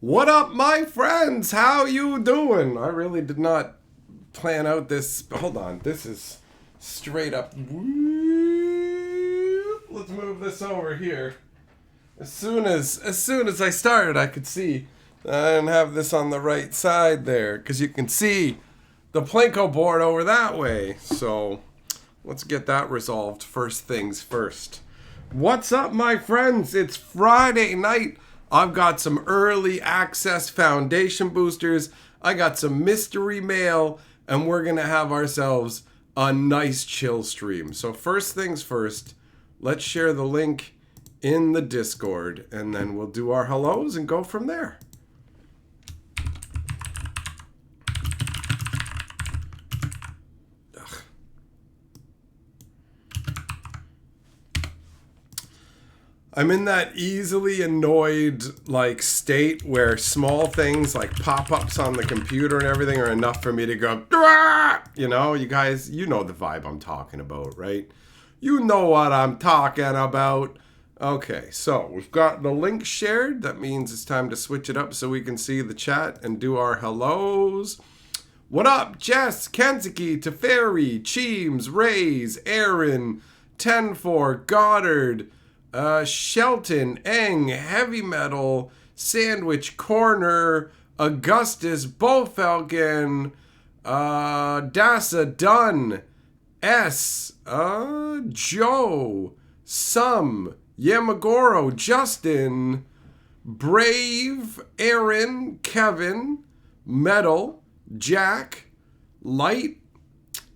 What up, my friends? How you doing? I really did not plan out this. Hold on, this is straight up. Let's move this over here. As soon as I started, I could see. I didn't have this on the right side there because you can see the Plinko board over that way. So let's get that resolved. First things first. What's up, my friends? It's Friday night. I've got some early access foundation boosters. I got some mystery mail, and we're going to have ourselves a nice chill stream. So first things first, let's share the link in the Discord, and then we'll do our hellos and go from there. I'm in that easily annoyed state where small things like pop-ups on the computer and everything are enough for me to go, "Dwah!" You know, you guys, you know the vibe I'm talking about, right? You know what I'm talking about. Okay, so we've got the link shared. That means it's time to switch it up so we can see the chat and do our hellos. What up, Jess, Kenzuki, Teferi, Cheems, Rays, Aaron, 10-4, Goddard, Shelton, Eng, Heavy Metal, Sandwich Corner, Augustus, Bowfalcon, Dasa, Dunn, S, Joe, Sum, Yamagoro, Justin, Brave, Aaron, Kevin, Metal, Jack, Light,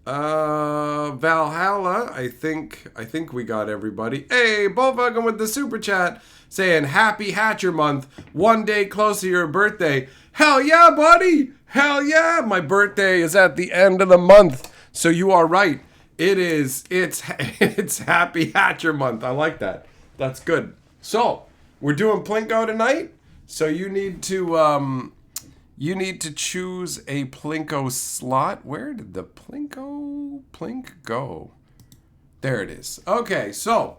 Valhalla, I think we got everybody. Hey, Bullfucking with the super chat saying happy Hatcher month, one day closer to your birthday. Hell yeah, buddy! Hell yeah! My birthday is at the end of the month, so you are right. It's happy Hatcher month. I like that. That's good. So we're doing Plinko tonight. So you need to choose a Plinko slot. Where did the Plink go? There it is. Okay, so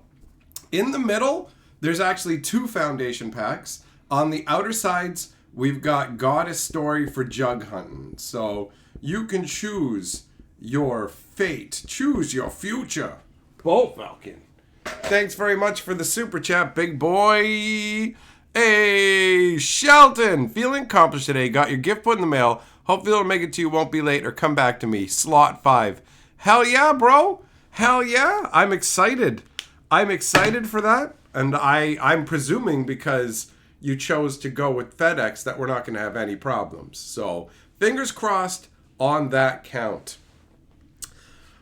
in the middle, there's actually two foundation packs. On the outer sides, we've got Goddess Story for Jug Hunting. So you can choose your fate. Choose your future. Bullfalcon. Thanks very much for the super chat, big boy. Hey, Shelton, feeling accomplished today. Got your gift put in the mail. Hopefully it'll make it to you, won't be late, or come back to me. Slot 5. Hell yeah, bro. Hell yeah. I'm excited. I'm excited for that. And I'm presuming because you chose to go with FedEx that we're not going to have any problems. So fingers crossed on that count.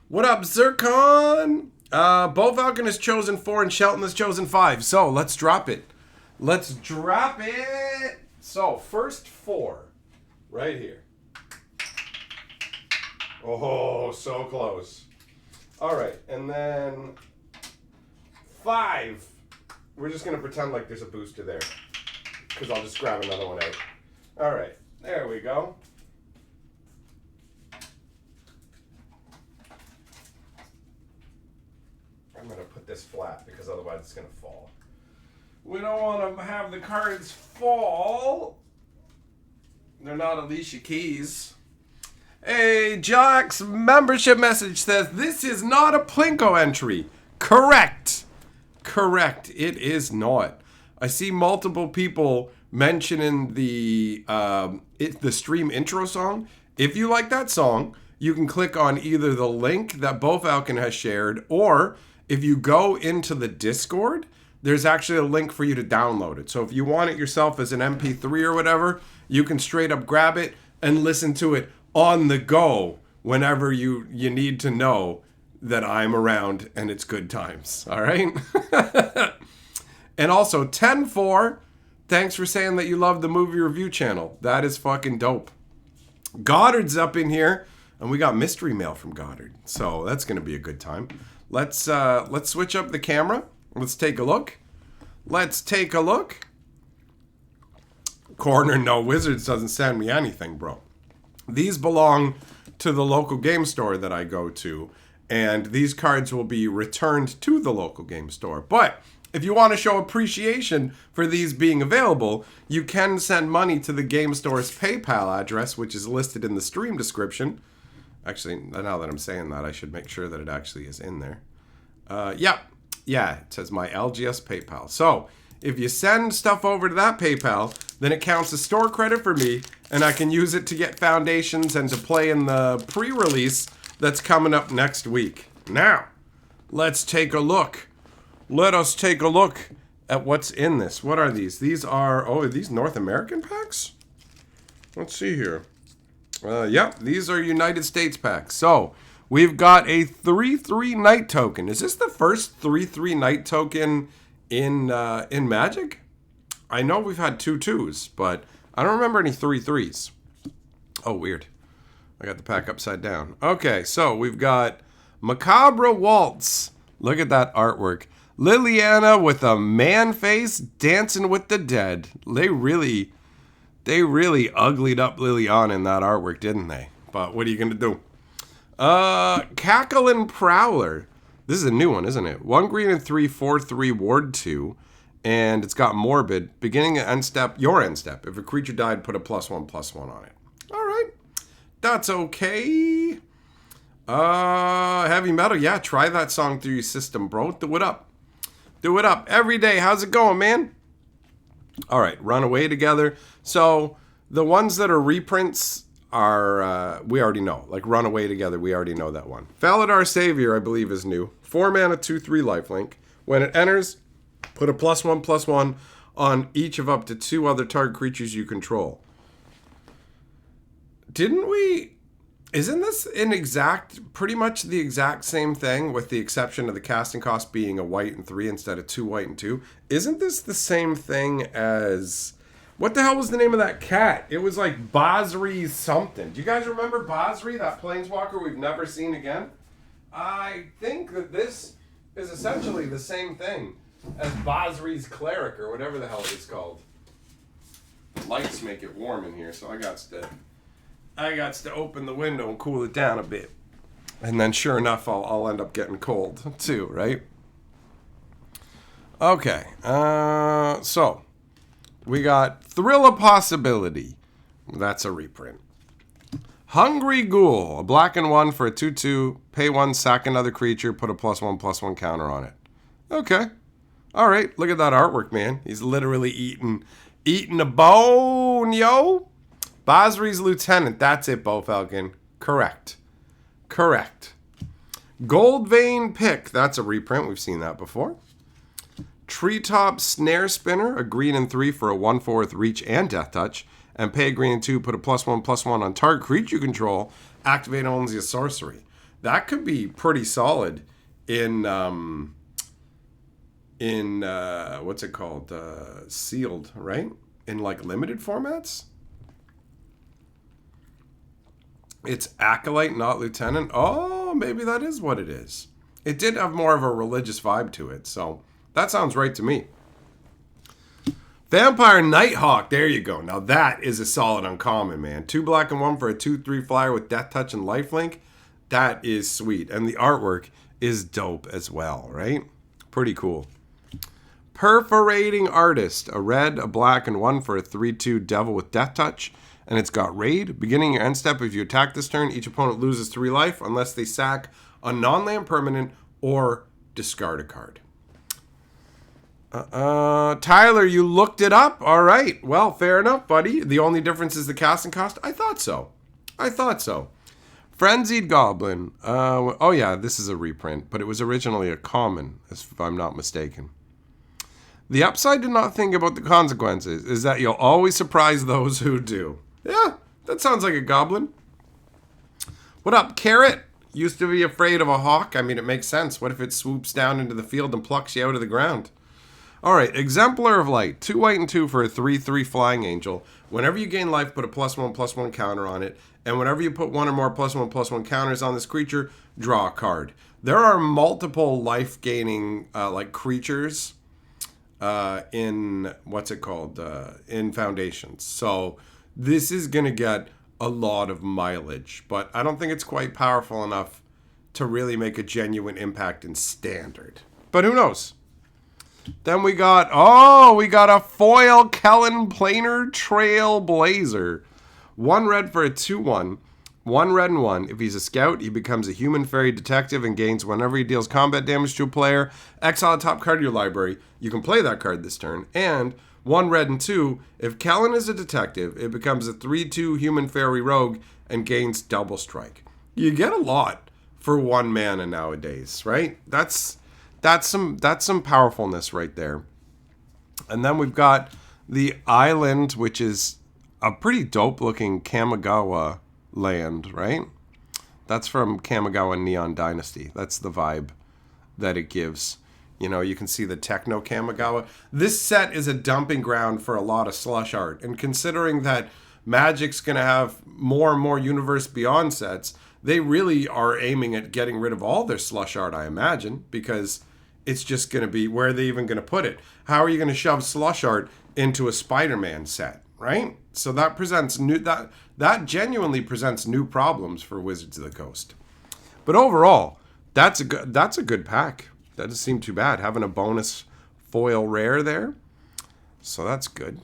What up, Zircon? Bowfalcon has chosen 4 and Shelton has chosen 5. So let's drop it. Let's drop it. So, first 4. Right here. Oh, so close. All right, and then 5. We're just going to pretend like there's a booster there. Because I'll just grab another one out. All right, there we go. I'm going to put this flat because otherwise it's going to fall. We don't want to have the cards fall. They're not Alicia Keys. Hey, Jack's membership message says, this is not a Plinko entry. Correct. Correct. It is not. I see multiple people mentioning the stream intro song. If you like that song, you can click on either the link that Bowfalcon has shared, or if you go into the Discord, there's actually a link for you to download it. So if you want it yourself as an MP3 or whatever, you can straight up grab it and listen to it on the go whenever you need to know that I'm around and it's good times. All right? And also, 10-4, thanks for saying that you love the movie review channel. That is fucking dope. Goddard's up in here, and we got mystery mail from Goddard. So that's going to be a good time. Let's switch up the camera. Let's take a look. Let's take a look. Corner No Wizards doesn't send me anything, bro. These belong to the local game store that I go to, and these cards will be returned to the local game store. But if you want to show appreciation for these being available, you can send money to the Game Store's PayPal address, which is listed in the stream description. Actually, now that I'm saying that, I should make sure that it actually is in there. Yeah, it says my LGS PayPal. So, if you send stuff over to that PayPal, then it counts as store credit for me, and I can use it to get foundations and to play in the pre-release that's coming up next week. Now, let's take a look. Let us take a look at what's in this. What are these? These are, are these North American packs? Let's see here. Yep, these are United States packs. So, we've got a 3/3 Knight token. Is this the first 3/3 Knight token in Magic? I know we've had 2/2s, but I don't remember any 3/3s. Oh, weird. I got the pack upside down. Okay, so we've got Macabre Waltz. Look at that artwork. Liliana with a man face dancing with the dead. They really uglied up Liliana in that artwork, didn't they? But what are you going to do? Cackling Prowler. This is a new one, isn't it? 1 green and 3, 4/3, ward 2. And it's got Morbid. Beginning at end step, your end step. If a creature died, put a +1/+1 on it. Alright. That's okay. Heavy Metal. Yeah, try that song through your system, bro. Do it up. Do it up. Every day. How's it going, man? Alright, Runaway Together. So, the ones that are reprints are, we already know. Like Runaway Together, we already know that one. Faladar Savior, I believe, is new. 4 mana, 2/3 lifelink. When it enters, put a +1/+1 on each of up to 2 other target creatures you control. Didn't we... Isn't this pretty much the exact same thing, with the exception of the casting cost being a white and 3 instead of 2 white and 2? Isn't this the same thing as... What the hell was the name of that cat? It was like Basri something. Do you guys remember Basri, that planeswalker we've never seen again? I think that this is essentially the same thing as Basri's Cleric, or whatever the hell it's called. Lights make it warm in here, so I got to open the window and cool it down a bit. And then sure enough, I'll end up getting cold too, right? Okay, so we got Thrill of Possibility. That's a reprint. Hungry Ghoul, a black and 1 for a 2/2. Pay 1, sack another creature, put a +1/+1 counter on it. Okay. Alright, look at that artwork, man. He's literally eating a bone, yo. Basri's Lieutenant. That's it, Bo Falcon. Correct. Gold Vein Pick. That's a reprint. We've seen that before. Treetop Snare Spinner. A green and 3 for a 1/4 reach and death touch. And pay a green and 2. Put a +1/+1 on target creature you control. Activate only a sorcery. That could be pretty solid in what's it called? Sealed, right? In like limited formats? It's Acolyte, not Lieutenant. Oh, maybe that is what it is. It did have more of a religious vibe to it, so that sounds right to me. Vampire Nighthawk, there you go. Now that is a solid uncommon, man. 2 black and 1 for a 2/3 flyer with Death Touch and Lifelink. That is sweet. And the artwork is dope as well, right? Pretty cool. Perforating Artist, a red, a black, and 1 for a 3/2 Devil with Death Touch. And it's got Raid. Beginning your end step, if you attack this turn, each opponent loses 3 life unless they sack a non-land permanent or discard a card. Tyler, you looked it up? All right. Well, fair enough, buddy. The only difference is the casting cost? I thought so. Frenzied Goblin. Oh, yeah, this is a reprint, but it was originally a common, if I'm not mistaken. The upside to not think about the consequences is that you'll always surprise those who do. Yeah, that sounds like a goblin. What up, Carrot? Used to be afraid of a hawk. I mean, it makes sense. What if it swoops down into the field and plucks you out of the ground? All right, Exemplar of Light. 2 white and 2 for a 3/3 Flying Angel. Whenever you gain life, put a +1/+1 counter on it. And whenever you put 1 or more +1/+1 counters on this creature, draw a card. There are multiple life-gaining creatures in, what's it called, in Foundations. So this is going to get a lot of mileage, but I don't think it's quite powerful enough to really make a genuine impact in Standard. But who knows? Then we got a foil Kellen Planar Trailblazer. 1 red for a 2/1. 1 red and 1. If he's a scout, he becomes a human fairy detective and gains whenever he deals combat damage to a player. Exile a top card of your library. You can play that card this turn. And 1 red and 2. If Kellen is a detective, it becomes a 3/2 human fairy rogue and gains double strike. You get a lot for 1 mana nowadays, right? That's some powerfulness right there. And then we've got the island, which is a pretty dope looking Kamigawa land, right? That's from Kamigawa Neon Dynasty. That's the vibe that it gives. You know, you can see the techno Kamigawa. This set is a dumping ground for a lot of slush art. And considering that Magic's going to have more and more Universe Beyond sets, they really are aiming at getting rid of all their slush art, I imagine, because it's just going to be, where are they even going to put it? How are you going to shove slush art into a Spider-Man set, right? So that presents that genuinely presents new problems for Wizards of the Coast. But overall, that's a good pack. That doesn't seem too bad, having a bonus foil rare there. So that's good.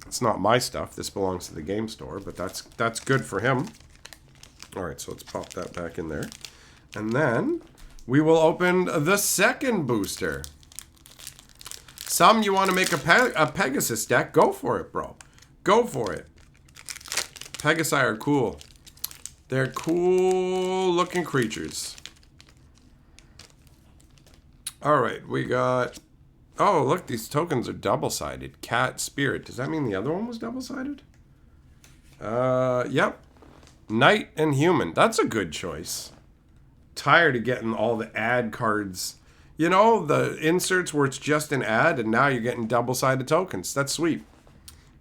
It's not my stuff. This belongs to the game store, but that's good for him. All right, so let's pop that back in there. And then we will open the second booster. Some you want to make a Pegasus deck, go for it, bro. Go for it. Pegasi are cool. They're cool looking creatures. All right, we got... Oh, look, these tokens are double-sided. Cat, Spirit. Does that mean the other one was double-sided? Yep. Knight and Human. That's a good choice. Tired of getting all the ad cards. You know, the inserts where it's just an ad, and now you're getting double-sided tokens. That's sweet.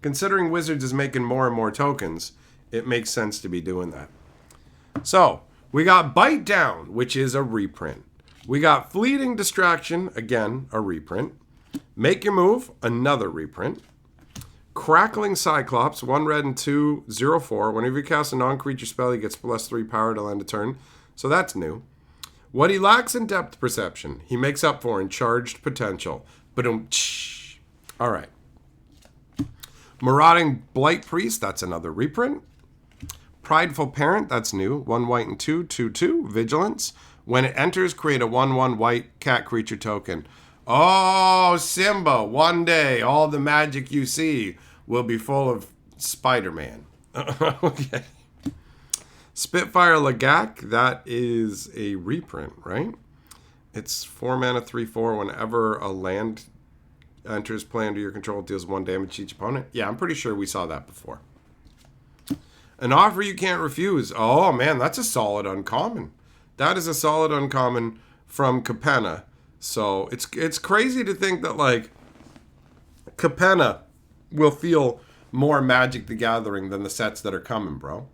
Considering Wizards is making more and more tokens, it makes sense to be doing that. So, we got Bite Down, which is a reprint. We got Fleeting Distraction, again, a reprint. Make Your Move, another reprint. Crackling Cyclops, 1 red and 2, 0/4. Whenever you cast a non-creature spell, he gets +3 power to end a turn. So that's new. What he lacks in depth perception, he makes up for in charged potential. All right. Marauding Blight Priest, that's another reprint. Prideful Parent, that's new. 1 white and 2, 2/2. Vigilance. When it enters, create a 1/1 white cat creature token. Oh, Simba, one day all the magic you see will be full of Spider-Man. Okay. Spitfire Lagak, that is a reprint, right? It's 4 mana, 3/4. Whenever a land enters play under your control, it deals 1 damage to each opponent. Yeah, I'm pretty sure we saw that before. An Offer You Can't Refuse. Oh, man, that's a solid uncommon. That is a solid uncommon from Capenna. So it's crazy to think that, like, Capenna will feel more Magic the Gathering than the sets that are coming, bro.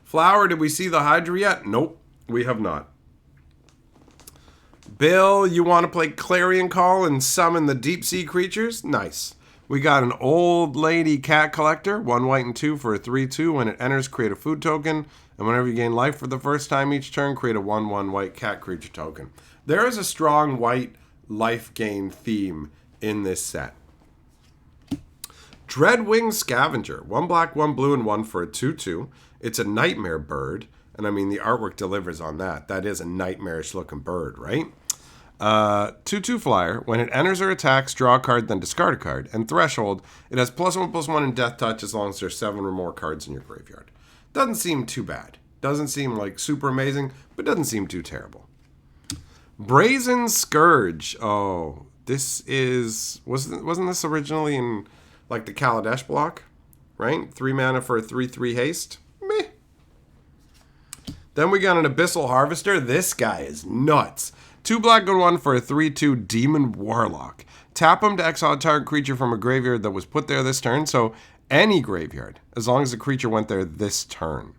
Flower, did we see the Hydra yet? Nope, we have not. Bill, you want to play Clarion Call and summon the deep sea creatures? Nice. We got an Old Lady Cat Collector, 1 white and 2 for a 3/2. When it enters, create a food token. And whenever you gain life for the first time each turn, create a 1/1 white cat creature token. There is a strong white life gain theme in this set. Dreadwing Scavenger, 1 black, 1 blue, and 1 for a 2/2. It's a nightmare bird. And I mean, the artwork delivers on that. That is a nightmarish looking bird, right? 2/2 flyer. When it enters or attacks, draw a card, then discard a card. And Threshold, it has +1/+1 in Death Touch as long as there's 7 or more cards in your graveyard. Doesn't seem too bad. Doesn't seem like super amazing, but doesn't seem too terrible. Brazen Scourge. Oh, this is... Wasn't this originally in, like, the Kaladesh block? Right? 3 mana for a 3/3 haste? Meh. Then we got an Abyssal Harvester. This guy is nuts. 2 black and 1 for a 3/2 Demon Warlock. Tap him to exile a target creature from a graveyard that was put there this turn. So any graveyard, as long as the creature went there this turn.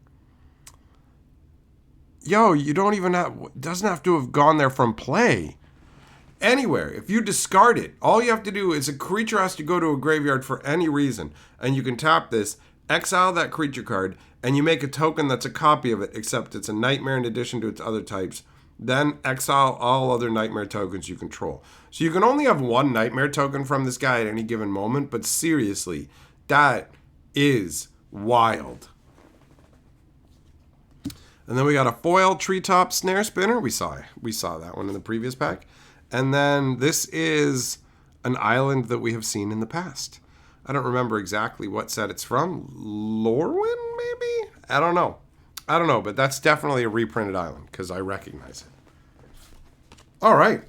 Yo, you don't even have... Doesn't have to have gone there from play. Anywhere. If you discard it, all you have to do is a creature has to go to a graveyard for any reason. And you can tap this, exile that creature card, and you make a token that's a copy of it, except it's a nightmare in addition to its other types. Then exile all other nightmare tokens you control. So you can only have one nightmare token from this guy at any given moment, but seriously, that is wild. And then we got a foil treetop snare spinner. We saw that one in the previous pack. And then this is an island that we have seen in the past. I don't remember exactly what set it's from. Lorwyn, maybe? I don't know, but that's definitely a reprinted island because I recognize it. All right.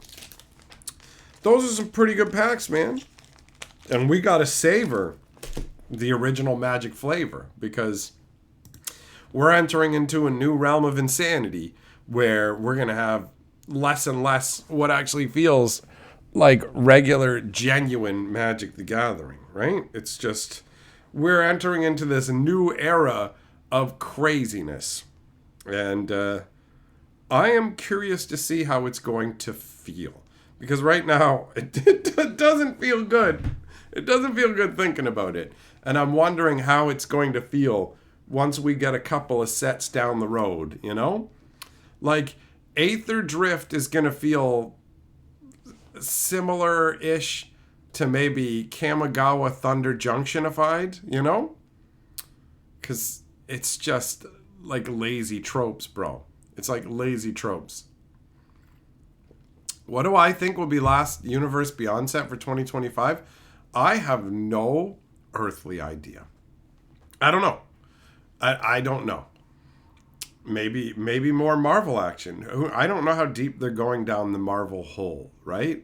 Those are some pretty good packs, man. And we got to savor the original Magic flavor because we're entering into a new realm of insanity where we're going to have less and less what actually feels like regular, genuine Magic the Gathering, right? It's just, we're entering into this new era of craziness. And I am curious to see how it's going to feel. Because right now, it doesn't feel good. It doesn't feel good thinking about it. And I'm wondering how it's going to feel once we get a couple of sets down the road, you know? Like, Aether Drift is going to feel similar-ish to maybe Kamigawa Thunder Junction-ified, you know? Because it's just like lazy tropes, bro. It's like lazy tropes. What do I think will be last Universe Beyond set for 2025? I have no earthly idea. I don't know. I don't know. Maybe more Marvel action. I don't know how deep they're going down the Marvel hole, right?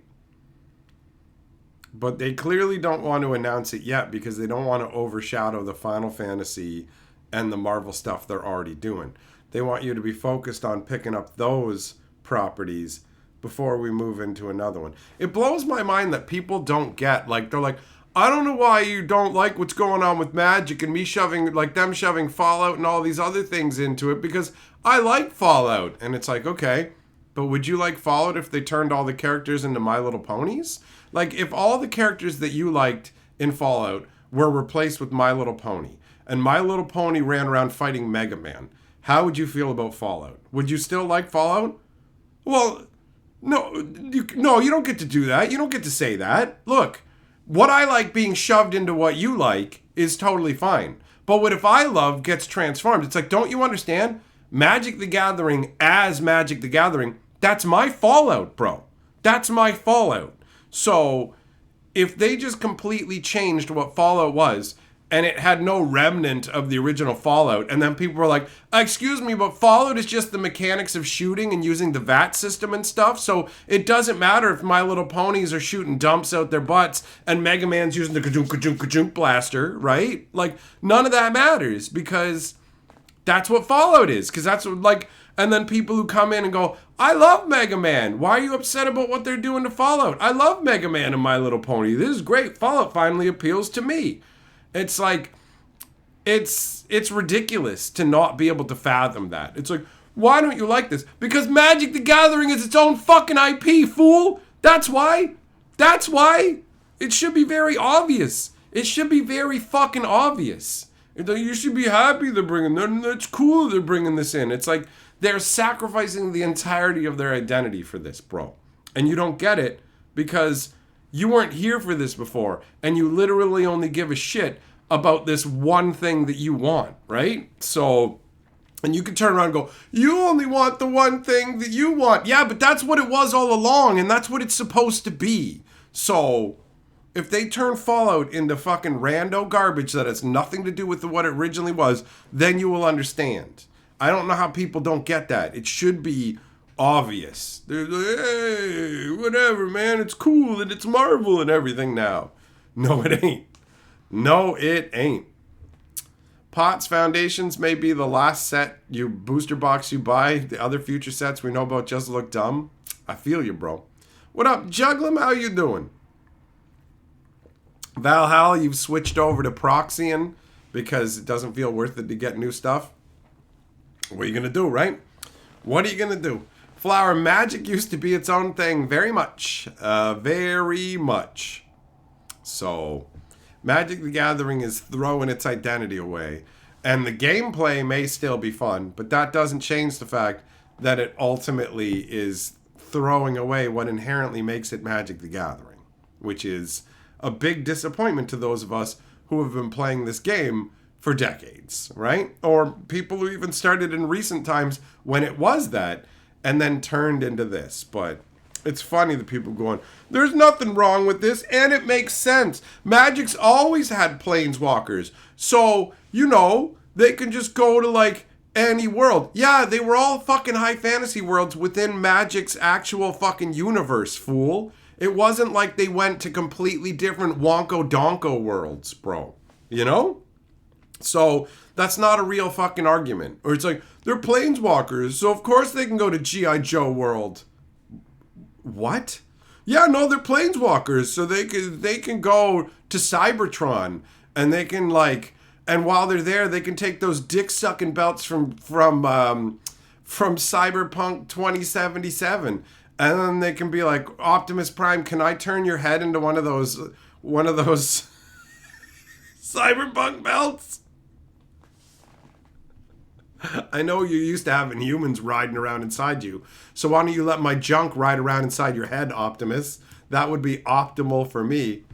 But they clearly don't want to announce it yet because they don't want to overshadow the Final Fantasy and the Marvel stuff they're already doing. They want you to be focused on picking up those properties before we move into another one. It blows my mind that people don't get, like, they're like, I don't know why you don't like what's going on with Magic and me shoving, like them shoving Fallout and all these other things into it because I like Fallout. And it's like, okay, but would you like Fallout if they turned all the characters into My Little Ponies? Like, if all the characters that you liked in Fallout were replaced with My Little Pony and My Little Pony ran around fighting Mega Man, how would you feel about Fallout? Would you still like Fallout? Well, no, you don't get to do that. You don't get to say that. Look, what I like being shoved into what you like is totally fine. But what if I love gets transformed? It's like, don't you understand? Magic the Gathering as Magic the Gathering, that's my Fallout, bro. That's my Fallout. So if they just completely changed what Fallout was and it had no remnant of the original Fallout, and then people were like, excuse me, but Fallout is just the mechanics of shooting and using the VAT system and stuff, so it doesn't matter if My Little Ponies are shooting dumps out their butts and Mega Man's using the ka-junk blaster, right? Like, none of that matters because that's what Fallout is, because that's what, like, and then people who come in and go, I love Mega Man. Why are you upset about what they're doing to Fallout? I love Mega Man and My Little Pony. This is great. Fallout finally appeals to me. It's like, it's ridiculous to not be able to fathom that. It's like, why don't you like this? Because Magic the Gathering is its own fucking IP, fool. That's why. That's why. It should be very obvious. It should be very fucking obvious. You should be happy they're bringing them. It's cool they're bringing this in. It's like they're sacrificing the entirety of their identity for this, bro. And you don't get it because you weren't here for this before, and you literally only give a shit about this one thing that you want, right? So, and you can turn around and go, you only want the one thing that you want. Yeah, but that's what it was all along, and that's what it's supposed to be. So, if they turn Fallout into fucking rando garbage that has nothing to do with what it originally was, then you will understand. I don't know how people don't get that. It should be obvious. They're like, hey, whatever, man. It's cool and it's Marvel and everything now. No, it ain't. No, it ain't. Pots Foundations may be the last set booster box you buy. The other future sets we know about just look dumb. I feel you, bro. What up, Juglum? How you doing? Valhalla, you've switched over to Proxian because it doesn't feel worth it to get new stuff. What are you going to do, right? What are you going to do? Flower Magic used to be its own thing very much. Very much. So, Magic the Gathering is throwing its identity away. And the gameplay may still be fun, but that doesn't change the fact that it ultimately is throwing away what inherently makes it Magic the Gathering, which is a big disappointment to those of us who have been playing this game for decades, right? Or people who even started in recent times when it was that and then turned into this. But it's funny that people going, there's nothing wrong with this, and it makes sense. Magic's always had planeswalkers. So, you know, they can just go to like any world. Yeah, they were all fucking high fantasy worlds within Magic's actual fucking universe, fool. It wasn't like they went to completely different Wonko Donko worlds, bro. You know? So that's not a real fucking argument. Or it's like, they're planeswalkers, so of course they can go to G.I. Joe world. What? Yeah, no, they're planeswalkers, so they can go to Cybertron, and they can like, and while they're there, they can take those dick-sucking belts from Cyberpunk 2077, and then they can be like, Optimus Prime, can I turn your head into one of those Cyberpunk belts? I know you're used to having humans riding around inside you, so why don't you let my junk ride around inside your head, Optimus? That would be optimal for me.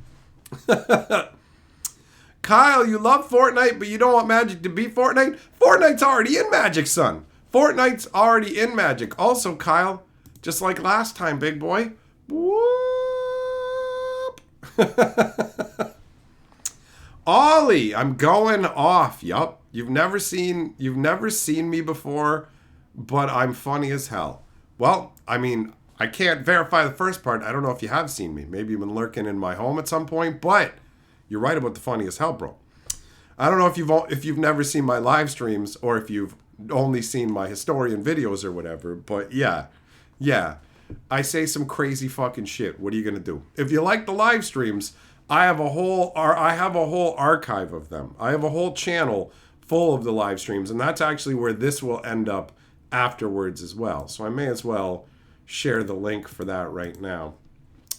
Kyle, you love Fortnite, but you don't want Magic to be Fortnite? Fortnite's already in Magic, son. Fortnite's already in Magic. Also, Kyle, just like last time, big boy. Whoop. Ollie, I'm going off. Yup. You've never seen me before, but I'm funny as hell. Well, I mean, I can't verify the first part. I don't know if you have seen me. Maybe you've been lurking in my home at some point, but you're right about the funny as hell, bro. I don't know if you've never seen my live streams or if you've only seen my historian videos or whatever, but yeah. I say some crazy fucking shit. What are you gonna do? If you like the live streams, I have a whole archive of them. I have a whole channel full of the live streams, and that's actually where this will end up afterwards as well. So I may as well share the link for that right now.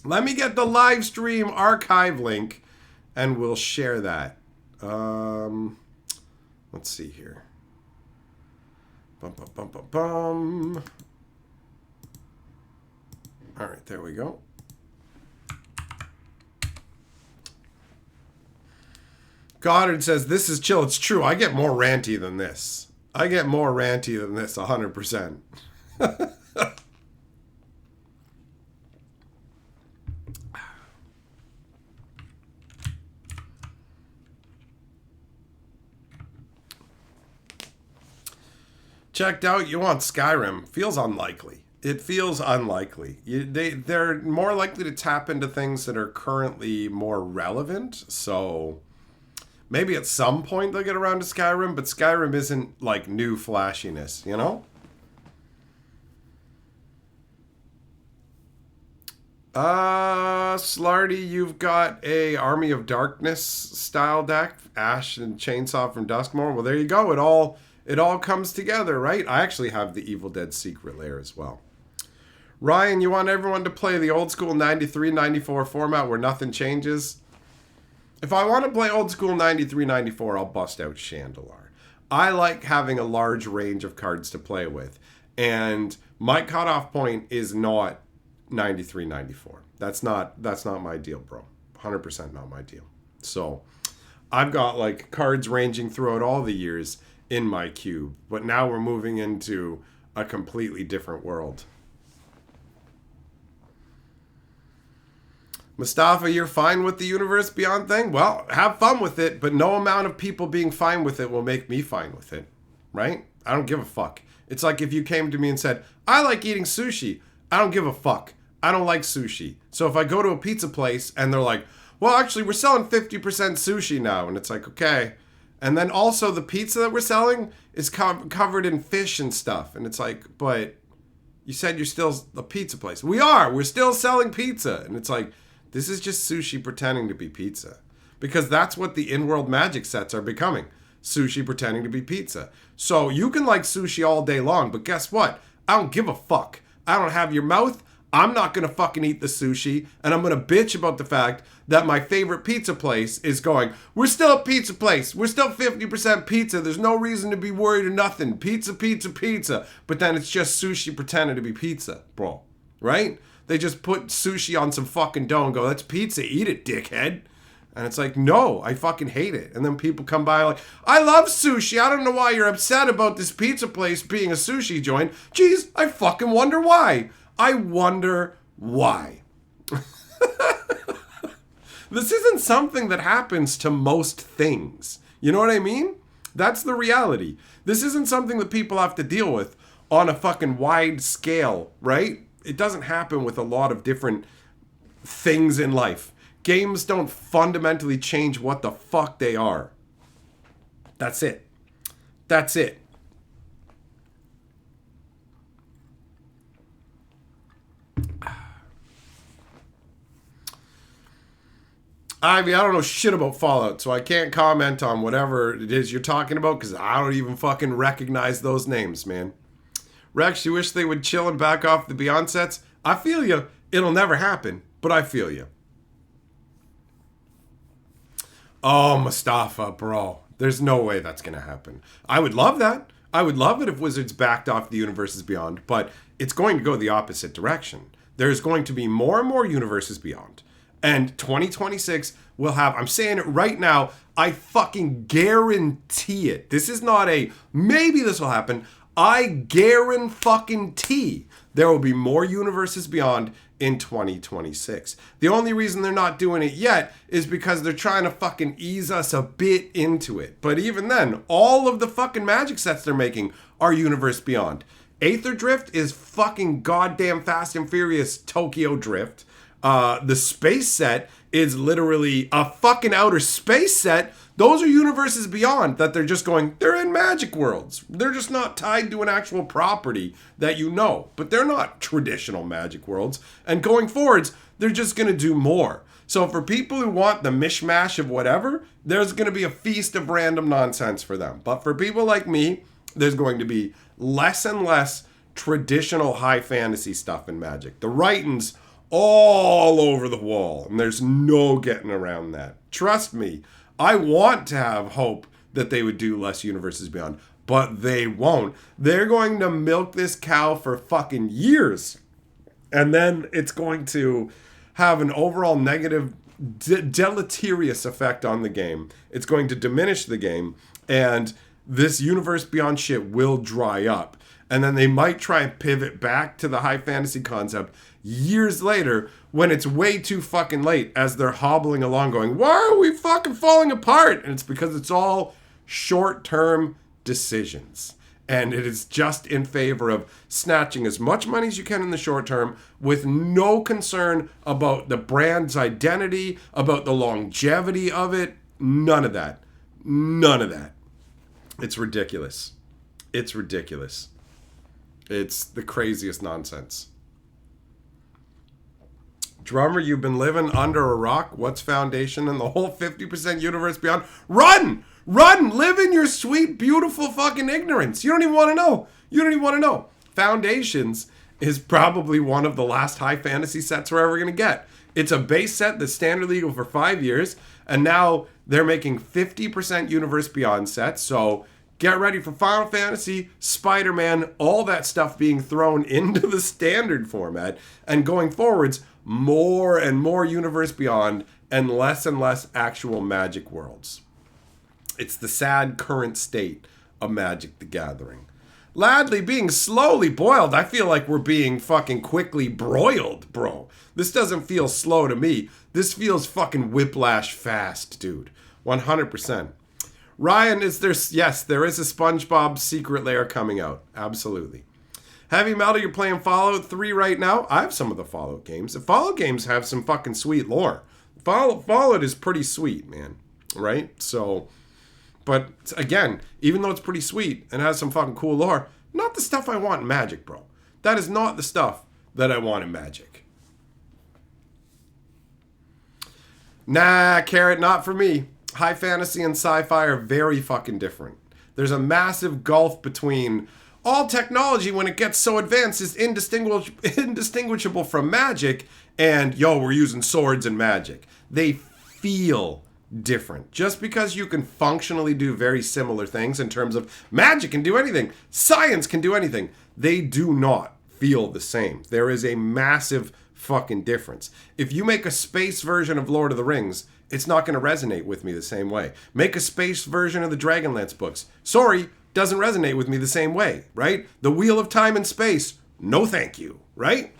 Let me get the live stream archive link, and we'll share that. Let's see here. All right, there we go. Goddard says, this is chill. It's true. I get more ranty than this. 100%. Checked out, you want Skyrim. Feels unlikely. It feels unlikely. They're more likely to tap into things that are currently more relevant, so maybe at some point they'll get around to Skyrim, but Skyrim isn't like new flashiness, you know? Slarty, you've got a Army of Darkness style deck, Ash and Chainsaw from Duskmoor. Well, there you go. It all comes together, right? I actually have the Evil Dead Secret Lair as well. Ryan, you want everyone to play the old school 93-94 format where nothing changes? If I want to play old school 93-94, I'll bust out Chandelar. I like having a large range of cards to play with. And my cutoff point is not 93-94. That's not my deal, bro. 100% not my deal. So I've got like cards ranging throughout all the years in my cube. But now we're moving into a completely different world. Mustafa, you're fine with the Universe Beyond thing? Well, have fun with it, but no amount of people being fine with it will make me fine with it, right? I don't give a fuck. It's like if you came to me and said, I like eating sushi. I don't give a fuck. I don't like sushi. So if I go to a pizza place and they're like, well, actually, we're selling 50% sushi now. And it's like, okay. And then also the pizza that we're selling is covered in fish and stuff. And it's like, but you said you're still a pizza place. We're still selling pizza. And it's like, this is just sushi pretending to be pizza. Because that's what the in-world Magic sets are becoming. Sushi pretending to be pizza. So you can like sushi all day long, but guess what? I don't give a fuck. I don't have your mouth. I'm not going to fucking eat the sushi, and I'm going to bitch about the fact that my favorite pizza place is going, we're still a pizza place. We're still 50% pizza. There's no reason to be worried or nothing. Pizza, pizza, pizza. But then it's just sushi pretending to be pizza, bro. Right? They just put sushi on some fucking dough and go, that's pizza. Eat it, dickhead. And it's like, no, I fucking hate it. And then people come by like, I love sushi. I don't know why you're upset about this pizza place being a sushi joint. Geez, I fucking wonder why. I wonder why. This isn't something that happens to most things. You know what I mean? That's the reality. This isn't something that people have to deal with on a fucking wide scale, right? It doesn't happen with a lot of different things in life. Games don't fundamentally change what the fuck they are. That's it. That's it. I mean, I don't know shit about Fallout, so I can't comment on whatever it is you're talking about because I don't even fucking recognize those names, man. Rex, you wish they would chill and back off the Beyond sets? I feel you. It'll never happen, but I feel you. Oh, Mustafa, bro. There's no way that's going to happen. I would love that. I would love it if Wizards backed off the Universes Beyond, but it's going to go the opposite direction. There's going to be more and more Universes Beyond. And 2026 will have, I'm saying it right now, I fucking guarantee it. This is not a, maybe this will happen. I guarantee there will be more Universes Beyond in 2026. The only reason they're not doing it yet is because they're trying to fucking ease us a bit into it. But even then, all of the fucking Magic sets they're making are Universe Beyond. Aether Drift is fucking goddamn Fast and Furious Tokyo Drift. The space set is literally a fucking outer space set. Those are Universes Beyond that they're just going, they're in Magic worlds. They're just not tied to an actual property that you know. But they're not traditional Magic worlds. And going forwards, they're just going to do more. So for people who want the mishmash of whatever, there's going to be a feast of random nonsense for them. But for people like me, there's going to be less and less traditional high fantasy stuff in Magic. The writing's all over the wall, and there's no getting around that. Trust me, I want to have hope that they would do less Universes Beyond, but they won't. They're going to milk this cow for fucking years, and then it's going to have an overall negative, deleterious effect on the game. It's going to diminish the game, and this Universe Beyond shit will dry up. And then they might try and pivot back to the high fantasy concept years later when it's way too fucking late as they're hobbling along going, why are we fucking falling apart? And it's because it's all short-term decisions. And it is just in favor of snatching as much money as you can in the short term with no concern about the brand's identity, about the longevity of it. None of that. None of that. It's ridiculous. It's ridiculous. It's the craziest nonsense. Drummer, you've been living under a rock. What's Foundation and the whole 50% Universe Beyond? Run! Run! Live in your sweet, beautiful fucking ignorance. You don't even want to know. You don't even want to know. Foundations is probably one of the last high fantasy sets we're ever going to get. It's a base set that's standard legal for 5 years, and now they're making 50% Universe Beyond sets, so get ready for Final Fantasy, Spider-Man, all that stuff being thrown into the standard format. And going forwards, more and more Universe Beyond and less actual Magic worlds. It's the sad current state of Magic the Gathering. Ladley being slowly boiled. I feel like we're being fucking quickly broiled, bro. This doesn't feel slow to me. This feels fucking whiplash fast, dude. 100%. Ryan, is there... Yes, there is a SpongeBob Secret Lair coming out. Absolutely. Heavy Metal, you're playing Fallout 3 right now? I have some of the Fallout games. The Fallout games have some fucking sweet lore. Fallout is pretty sweet, man. Right? So... But, again, even though it's pretty sweet and has some fucking cool lore, not the stuff I want in Magic, bro. That is not the stuff that I want in Magic. Nah, Carrot, not for me. High fantasy and sci-fi are very fucking different. There's a massive gulf between all technology, when it gets so advanced, is indistinguishable from magic. And, yo, we're using swords and magic. They feel different. Just because you can functionally do very similar things in terms of magic can do anything, science can do anything, they do not feel the same. There is a massive fucking difference. If you make a space version of Lord of the Rings, it's not going to resonate with me the same way. Make a space version of the Dragonlance books. Sorry, doesn't resonate with me the same way, right? The Wheel of Time and Space, no thank you, right?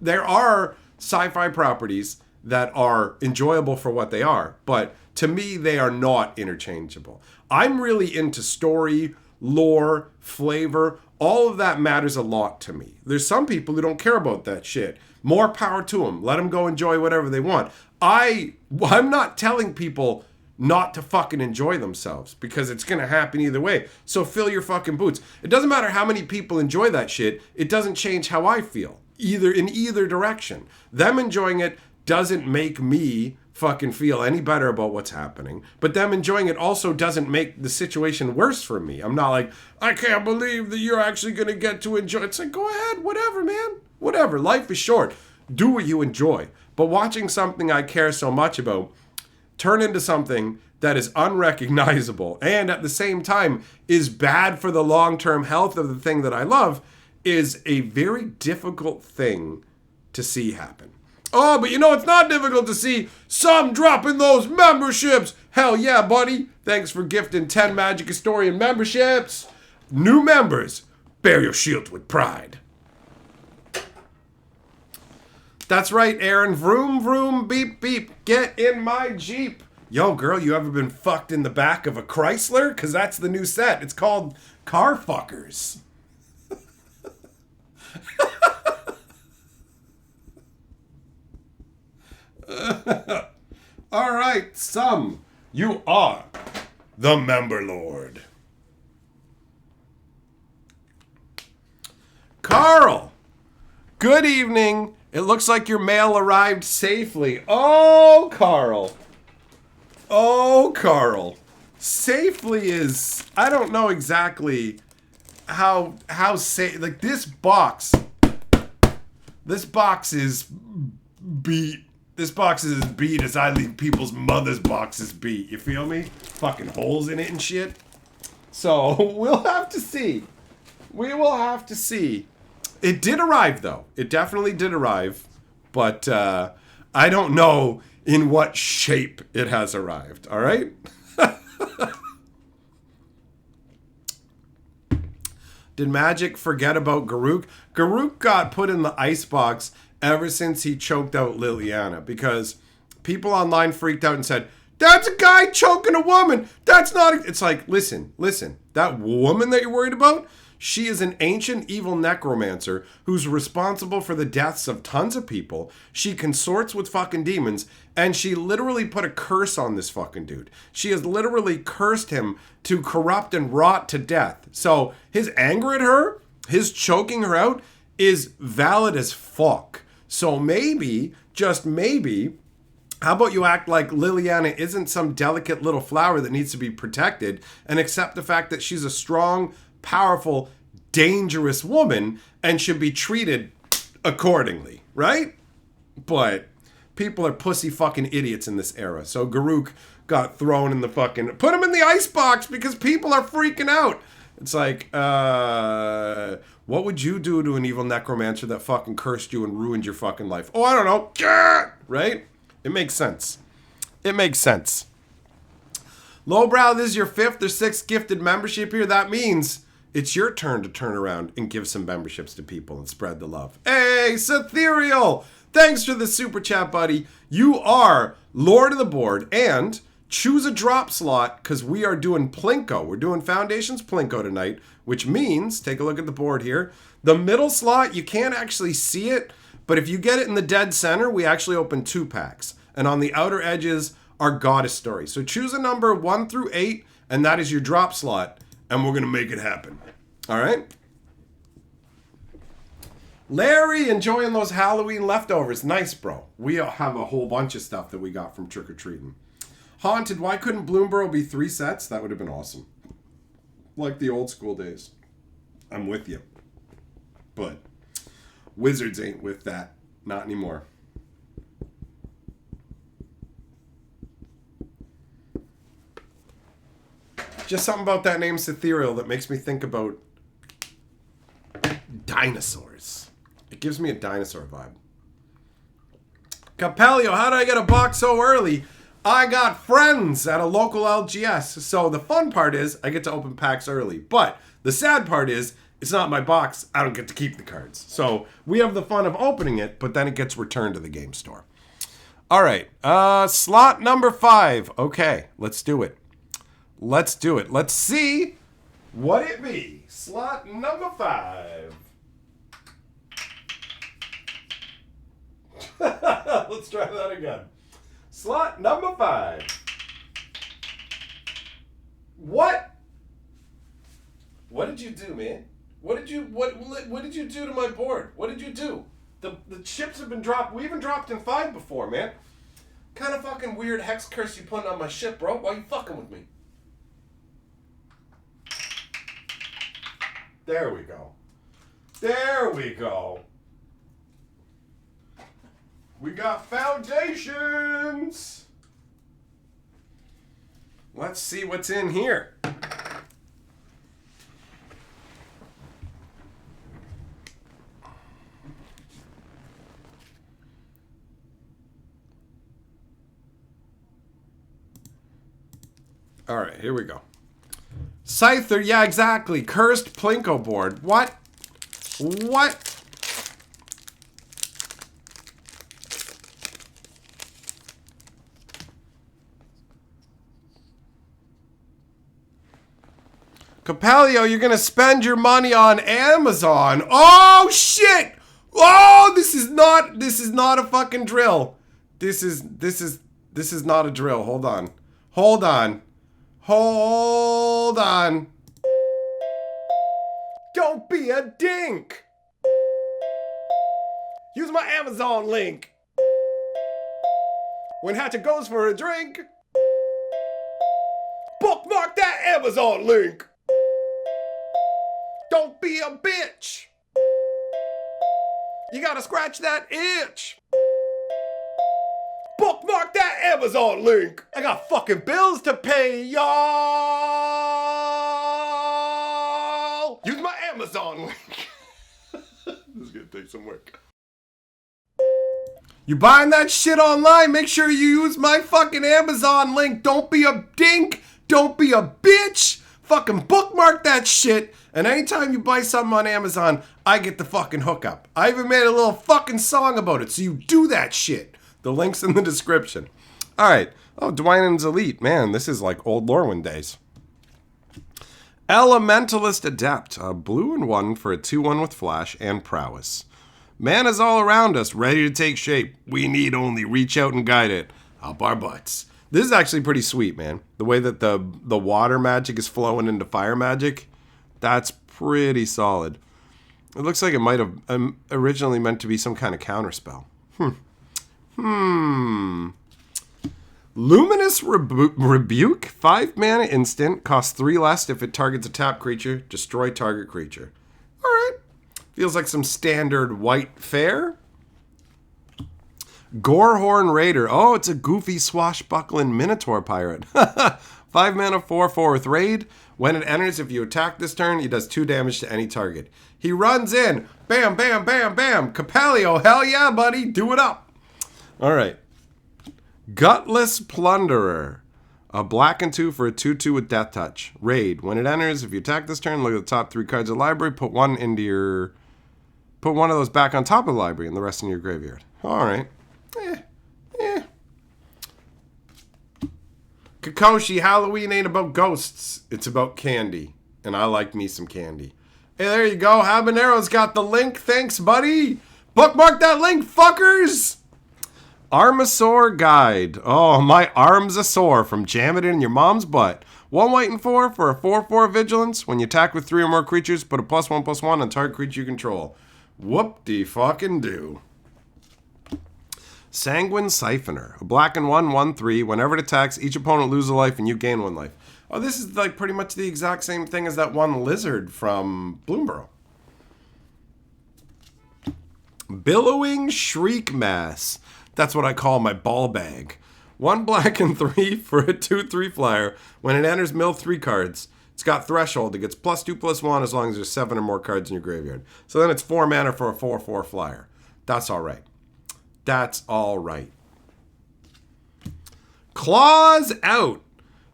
There are sci-fi properties that are enjoyable for what they are, but to me, they are not interchangeable. I'm really into story, lore, flavor. All of that matters a lot to me. There's some people who don't care about that shit. More power to them. Let them go enjoy whatever they want. I'm not telling people not to fucking enjoy themselves, because it's going to happen either way. So fill your fucking boots. It doesn't matter how many people enjoy that shit. It doesn't change how I feel, in either direction. Them enjoying it doesn't make me fucking feel any better about what's happening, but them enjoying it also doesn't make the situation worse for me. I'm not like, I can't believe that you're actually going to get to enjoy. It's like, go ahead, whatever, man. Whatever. Life is short. Do what you enjoy. But watching something I care so much about turn into something that is unrecognizable and at the same time is bad for the long-term health of the thing that I love is a very difficult thing to see happen. Oh, but you know, it's not difficult to see some dropping those memberships. Hell yeah, buddy. Thanks for gifting 10 Magic Historian memberships. New members, bear your shield with pride. That's right, Aaron. Vroom, vroom, beep, beep. Get in my Jeep. Yo, girl, you ever been fucked in the back of a Chrysler? Because that's the new set. It's called Car Fuckers. All right, you are the Member Lord. Carl, good evening. It looks like your mail arrived safely. Oh, Carl. Oh, Carl. Safely is, I don't know exactly how safe, like this box is beat. This box is as beat as I leave people's mother's boxes beat. You feel me? Fucking holes in it and shit. So, we'll have to see. We will have to see. It did arrive, though. It definitely did arrive. But I don't know in what shape it has arrived. All right? Did Magic forget about Garuk? Garuk got put in the icebox ever since he choked out Liliana, because people online freaked out and said, that's a guy choking a woman. That's not a... It's like, listen. That woman that you're worried about, she is an ancient evil necromancer who's responsible for the deaths of tons of people. She consorts with fucking demons, and she literally put a curse on this fucking dude. She has literally cursed him to corrupt and rot to death. So his anger at her, his choking her out, is valid as fuck. So maybe, just maybe, how about you act like Liliana isn't some delicate little flower that needs to be protected and accept the fact that she's a strong, powerful, dangerous woman and should be treated accordingly, right? But people are pussy fucking idiots in this era. So Garuk got thrown in the fucking... Put him in the icebox because people are freaking out. It's like, what would you do to an evil necromancer that fucking cursed you and ruined your fucking life? Oh, I don't know. Right? It makes sense. It makes sense. Lowbrow, this is your 5th or 6th gifted membership here. That means it's your turn to turn around and give some memberships to people and spread the love. Hey, Cethereal! Thanks for the super chat, buddy. You are Lord of the Board, and choose a drop slot because we are doing Plinko. We're doing Foundations Plinko tonight, which means, take a look at the board here, the middle slot, you can't actually see it, but if you get it in the dead center, we actually open 2 packs. And on the outer edges are Goddess Stories. So choose a number 1 through 8, and that is your drop slot, and we're going to make it happen. All right? Larry, enjoying those Halloween leftovers. Nice, bro. We have a whole bunch of stuff that we got from trick-or-treating. Haunted, why couldn't Bloomborough be 3 sets? That would have been awesome. Like the old school days. I'm with you. But Wizards ain't with that. Not anymore. Just something about that name's ethereal that makes me think about dinosaurs. It gives me a dinosaur vibe. Capelio, how did I get a box so early? I got friends at a local LGS. So the fun part is I get to open packs early. But the sad part is it's not my box. I don't get to keep the cards. So we have the fun of opening it, but then it gets returned to the game store. All right. Slot number 5. Okay, let's do it. Let's do it. Let's see what it be. Slot number 5. Let's try that again. Slot number 5. What? What did you do, man? What did you do to my board? What did you do? The chips have been dropped. We even dropped in 5 before, man. Kind of fucking weird hex curse you putting on my ship, bro. Why you fucking with me? There we go. There we go. We got foundations. Let's see what's in here. All right, here we go. Scyther, yeah, exactly. Cursed Plinko board. What? What? Capelio, you're gonna spend your money on Amazon. Oh shit! Oh, this is not a fucking drill. This is not a drill. Hold on. Hold on. Hold on. Don't be a dink. Use my Amazon link. When Hatcher goes for a drink, bookmark that Amazon link. Don't be a bitch. You gotta scratch that itch. Bookmark that Amazon link. I got fucking bills to pay, y'all. Use my Amazon link. This is gonna take some work. You buying that shit online, make sure you use my fucking Amazon link. Don't be a dink. Don't be a bitch. Fucking bookmark that shit. And anytime you buy something on Amazon, I get the fucking hookup. I even made a little fucking song about it, so you do that shit. The link's in the description. All right. Oh, Dwynen's Elite. Man, this is like old Lorwyn days. Elementalist Adept. A blue and 1 for a 2/1 with flash and prowess. Mana's all around us, ready to take shape. We need only reach out and guide it. Up our butts. This is actually pretty sweet, man. The way that the water magic is flowing into fire magic, that's pretty solid. It looks like it might have originally meant to be some kind of counterspell. Luminous Rebuke, 5 mana instant, costs 3 less if it targets a tap creature, destroy target creature. Alright. Feels like some standard white fare. Gorehorn Raider. Oh, it's a goofy swashbuckling Minotaur pirate. 5 mana, 4/4 with raid. When it enters, if you attack this turn, he does 2 damage to any target. He runs in. Bam, bam, bam, bam. Capelio, hell yeah, buddy. Do it up. All right. Gutless Plunderer. A black and 2 for a 2/2 with Death Touch. Raid. When it enters, if you attack this turn, look at the top 3 cards of the library. Put one of those back on top of the library and the rest in your graveyard. All right. Kakoshi, Halloween ain't about ghosts. It's about candy. And I like me some candy. Hey, there you go. Habanero's got the link. Thanks, buddy. Bookmark that link, fuckers. Armosaur Guide. Oh, my arms are sore from jamming it in your mom's butt. 1 white and 4 for a 4/4 vigilance. When you attack with 3 or more creatures, put a +1/+1 on target creature you control. Whoop-de-fucking-do. Sanguine Siphoner. A black and 1, 1/3. Whenever it attacks, each opponent loses a life and you gain 1 life. Oh, this is like pretty much the exact same thing as that one lizard from Bloomborough. Billowing Shriek Mass. That's what I call my ball bag. 1 black and 3 for a 2/3 flyer. When it enters mill 3 cards, it's got threshold. It gets +2/+1 as long as there's 7 or more cards in your graveyard. So then it's 4 mana for a 4/4 flyer. That's all right. That's all right. Claws Out.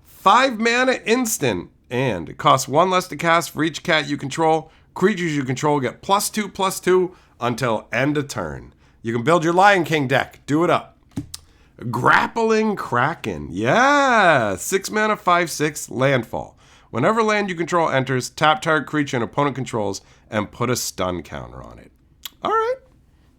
5 mana instant. And it costs 1 less to cast for each cat you control. Creatures you control get +2/+2 until end of turn. You can build your Lion King deck. Do it up. Grappling Kraken. Yeah. 6 mana, 5/6 landfall. Whenever land you control enters, tap target creature an opponent controls and put a stun counter on it. All right.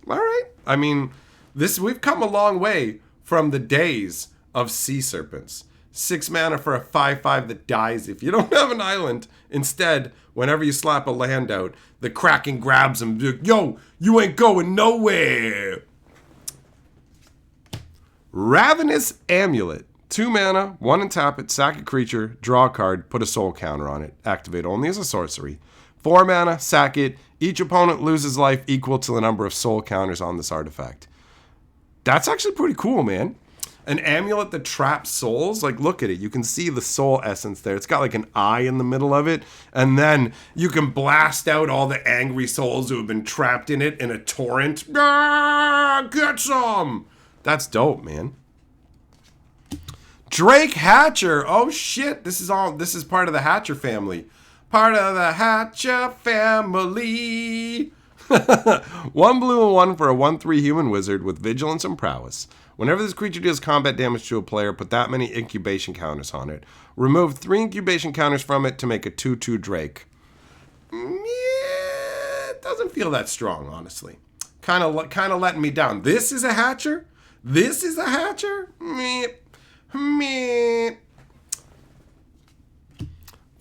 All right. I mean, we've come a long way from the days of Sea Serpents. 6 mana for a 5/5 that dies if you don't have an island. Instead, whenever you slap a land out, the Kraken grabs him. Yo, you ain't going nowhere. Ravenous Amulet. 2 mana, 1 and tap it, sack a creature, draw a card, put a soul counter on it. Activate only as a sorcery. 4 mana, sack it. Each opponent loses life equal to the number of soul counters on this artifact. That's actually pretty cool, man. An amulet that traps souls. Like, look at it. You can see the soul essence there. It's got like an eye in the middle of it. And then you can blast out all the angry souls who have been trapped in it in a torrent. Ah, get some! That's dope, man. Drake Hatcher. Oh shit, this is part of the Hatcher family. Part of the Hatcher family. 1 blue and 1 for a 1/3 human wizard with vigilance and prowess. Whenever this creature deals combat damage to a player, put that many incubation counters on it. Remove 3 incubation counters from it to make a 2/2 Drake. Yeah, it doesn't feel that strong, honestly. Kind of letting me down. This is a Hatcher? This is a Hatcher? Meh.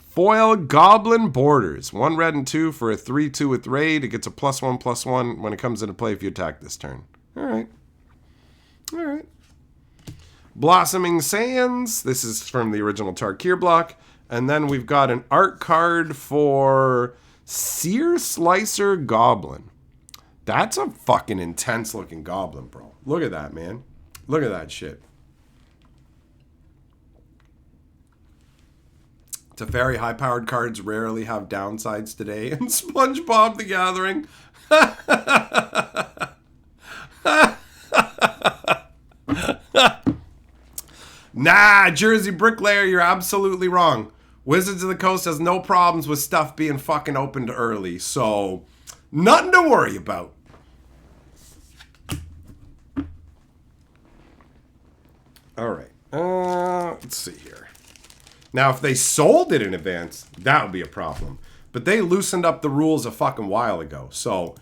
Foil Goblin Borders. 1 red and 2 for a 3/2 with raid. It gets a +1/+1 when it comes into play if you attack this turn. Alright. Alright. Blossoming Sands. This is from the original Tarkir block. And then we've got an art card for Sear Slicer Goblin. That's a fucking intense looking goblin, bro. Look at that, man. Look at that shit. Teferi high-powered cards rarely have downsides today. And SpongeBob the Gathering. Nah, Jersey Bricklayer, you're absolutely wrong. Wizards of the Coast has no problems with stuff being fucking opened early. So, nothing to worry about. All right. Let's see here. Now, if they sold it in advance, that would be a problem. But they loosened up the rules a fucking while ago. So,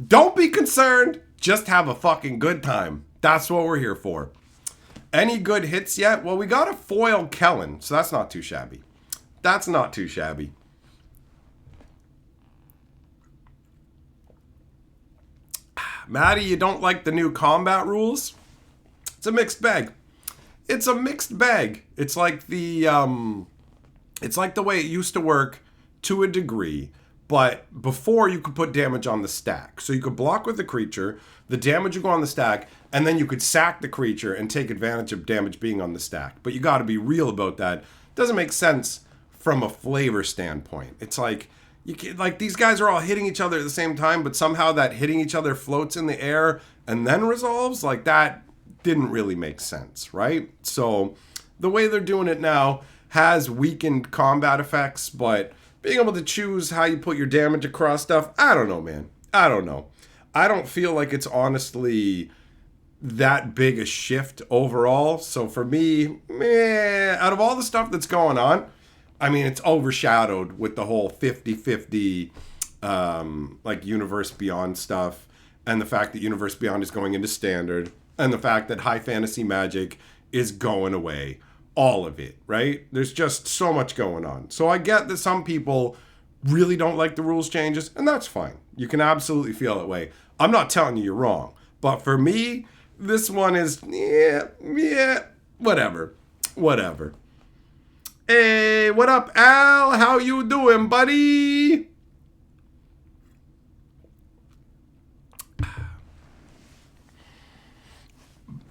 don't be concerned. Just have a fucking good time. That's what we're here for. Any good hits yet? Well, we got a foil Kellen, so that's not too shabby. That's not too shabby. Maddie, you don't like the new combat rules? It's a mixed bag. It's a mixed bag. It's like the way it used to work to a degree, but before you could put damage on the stack. So you could block with the creature, the damage would go on the stack, and then you could sack the creature and take advantage of damage being on the stack. But you got to be real about that. It doesn't make sense from a flavor standpoint. It's like these guys are all hitting each other at the same time, but somehow that hitting each other floats in the air and then resolves. Like that didn't really make sense, right? So the way they're doing it now has weakened combat effects, but being able to choose how you put your damage across stuff, I don't know, man. I don't know. I don't feel like it's honestly that big a shift overall. So for me, out of all the stuff that's going on, I mean, it's overshadowed with the whole 50-50 like Universe Beyond stuff, and the fact that Universe Beyond is going into Standard, and the fact that High Fantasy Magic is going away. All of it, right? There's just so much going on. So I get that some people really don't like the rules changes, and that's fine. You can absolutely feel that way. I'm not telling you you're wrong. But for me, this one is, whatever. Hey, what up, Al? How you doing, buddy?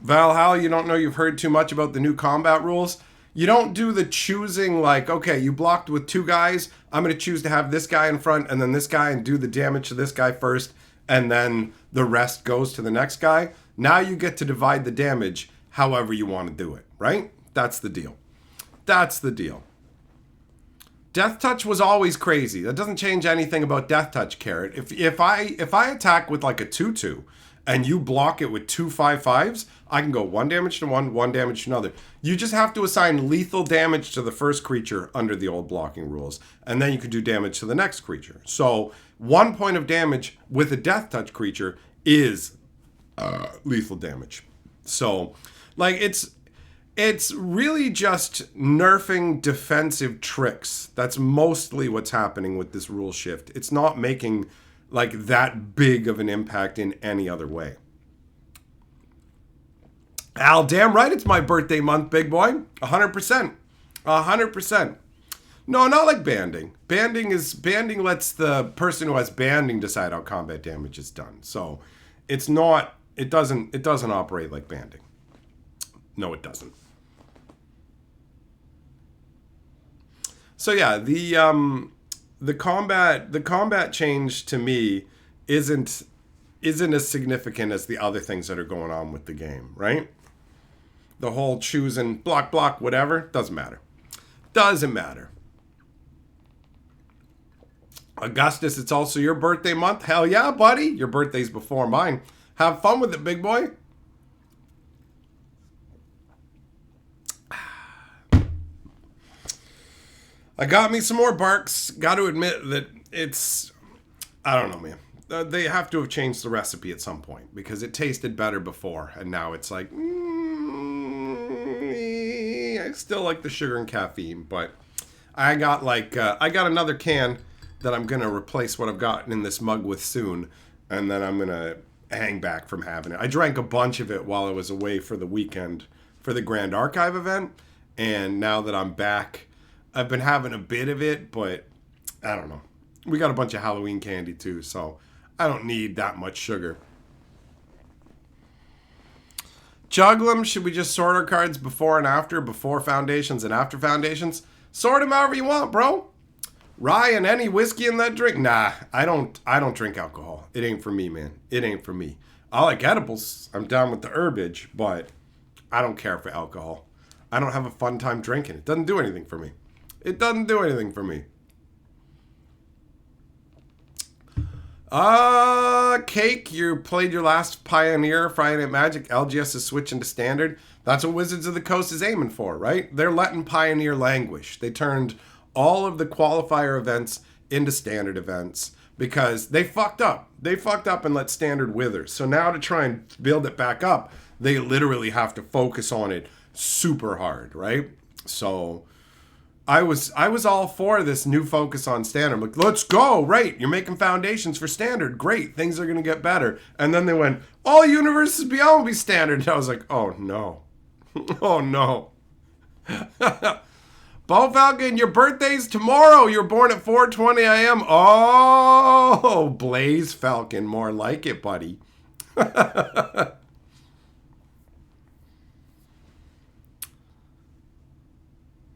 Valhalla, you don't know you've heard too much about the new combat rules? You don't do the choosing like, okay, you blocked with 2 guys. I'm going to choose to have this guy in front and then this guy and do the damage to this guy first. And then the rest goes to the next guy. Now you get to divide the damage however you want to do it, right? That's the deal. That's the deal. Death Touch was always crazy. That doesn't change anything about Death Touch, Carrot. If I attack with like a 2/2 and you block it with 2 5/5s, I can go 1 damage to one damage to another. You just have to assign lethal damage to the first creature under the old blocking rules, and then you can do damage to the next creature. So 1 point of damage with a Death Touch creature is lethal damage. So, like, it's really just nerfing defensive tricks. That's mostly what's happening with this rule shift. It's not making like that big of an impact in any other way. Al, damn right it's my birthday month, big boy. 100%. 100%. No, not like banding. Banding lets the person who has banding decide how combat damage is done. So it doesn't operate like banding. No, it doesn't. So yeah, the combat change to me isn't as significant as the other things that are going on with the game, right? The whole choosing block, whatever, doesn't matter. Doesn't matter. Augustus, it's also your birthday month. Hell yeah, buddy. Your birthday's before mine. Have fun with it, big boy. I got me some more barks. Got to admit that I don't know, man. They have to have changed the recipe at some point because it tasted better before, and now it's like, I still like the sugar and caffeine, but I got another can that I'm gonna replace what I've gotten in this mug with soon, and then I'm gonna hang back from having it. I drank a bunch of it while I was away for the weekend for the Grand Archive event, and now that I'm back, I've been having a bit of it, but I don't know. We got a bunch of Halloween candy too, so I don't need that much sugar. Juggle them. Should we just sort our cards before and after, before foundations and after foundations? Sort them however you want, bro. Rye and any whiskey in that drink? Nah, I don't drink alcohol. It ain't for me, man. It ain't for me. I like edibles. I'm down with the herbage, but I don't care for alcohol. I don't have a fun time drinking. It doesn't do anything for me. It doesn't do anything for me. Cake, you played your last Pioneer Friday Night Magic. LGS is switching to Standard. That's what Wizards of the Coast is aiming for, right? They're letting Pioneer languish. They turned all of the qualifier events into Standard events because they fucked up. They fucked up and let Standard wither. So now to try and build it back up, they literally have to focus on it super hard, right? So I was all for this new focus on Standard. I'm like, let's go, right? You're making foundations for Standard. Great, things are going to get better. And then they went, all Universes Beyond will be Standard. And I was like, oh no. Oh no. Bo Falcon, your birthday's tomorrow. You're born at 4:20 a.m. Oh, Blaze Falcon, more like it, buddy.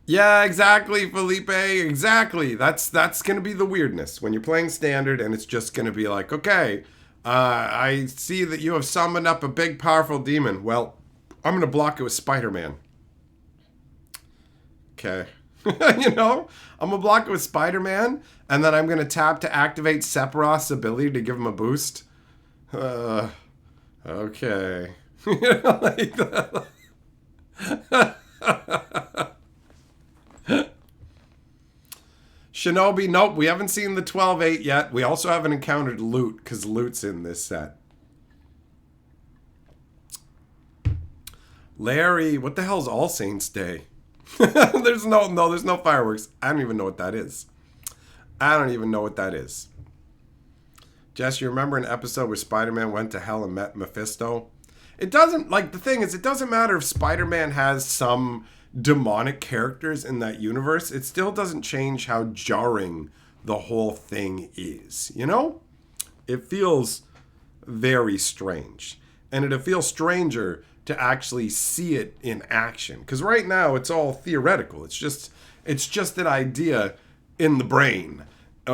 Yeah, exactly, Felipe. Exactly. That's going to be the weirdness when you're playing Standard, and it's just going to be like, okay, I see that you have summoned up a big, powerful demon. Well, I'm going to block it with Spider-Man. Okay. You know, I'm going to block it with Spider-Man, and then I'm going to tap to activate Sephiroth's ability to give him a boost. Okay. You know, like that. Shinobi, nope, we haven't seen the 12-8 yet. We also haven't encountered Loot, because Loot's in this set. Larry, what the hell's All Saints Day? there's no fireworks. I don't even know what that is. I don't even know what that is. Jess, you remember an episode where Spider-Man went to hell and met Mephisto? it doesn't, like, the thing is, it doesn't matter if Spider-Man has some demonic characters in that universe. It still doesn't change how jarring the whole thing is, you know? It feels very strange. And it feels stranger to actually see it in action. Because right now, it's all theoretical. It's just an idea in the brain.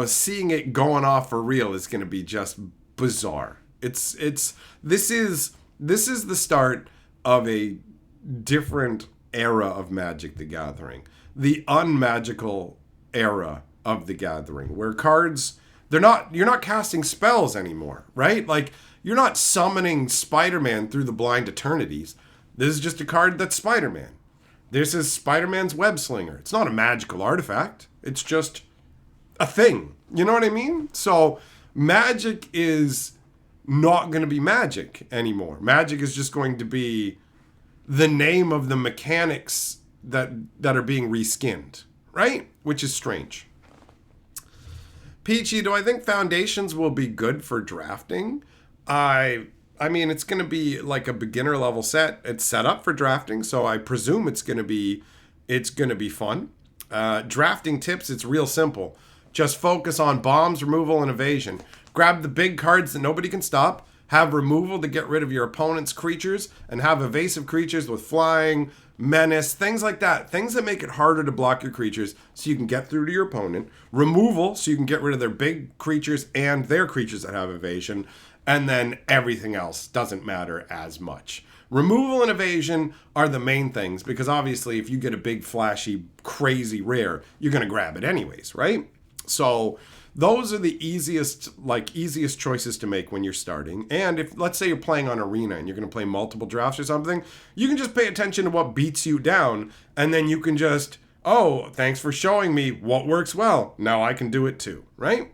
Seeing it going off for real is going to be just bizarre. This is the start of a different era of Magic the Gathering. The unmagical era of the Gathering, where cards, you're not casting spells anymore, right? Like, you're not summoning Spider-Man through the blind eternities. This is just a card that's Spider-Man. This is Spider-Man's web slinger. It's not a magical artifact. It's just a thing. You know what I mean? So Magic is not going to be Magic anymore. Magic is just going to be the name of the mechanics that are being reskinned, right? Which is strange. Peachy, do I think Foundations will be good for drafting? I mean, it's going to be like a beginner level set. It's set up for drafting, so I presume it's going to be fun. Drafting tips, it's real simple. Just focus on bombs, removal, and evasion. Grab the big cards that nobody can stop. Have removal to get rid of your opponent's creatures, and have evasive creatures with flying, menace, things like that. Things that make it harder to block your creatures so you can get through to your opponent. Removal, so you can get rid of their big creatures and their creatures that have evasion. And then everything else doesn't matter as much. Removal and evasion are the main things, because obviously if you get a big, flashy, crazy rare, you're going to grab it anyways, right? So those are the easiest choices to make when you're starting. And if, let's say you're playing on Arena and you're going to play multiple drafts or something, you can just pay attention to what beats you down, and then you can just, oh, thanks for showing me what works well. Now I can do it too, right?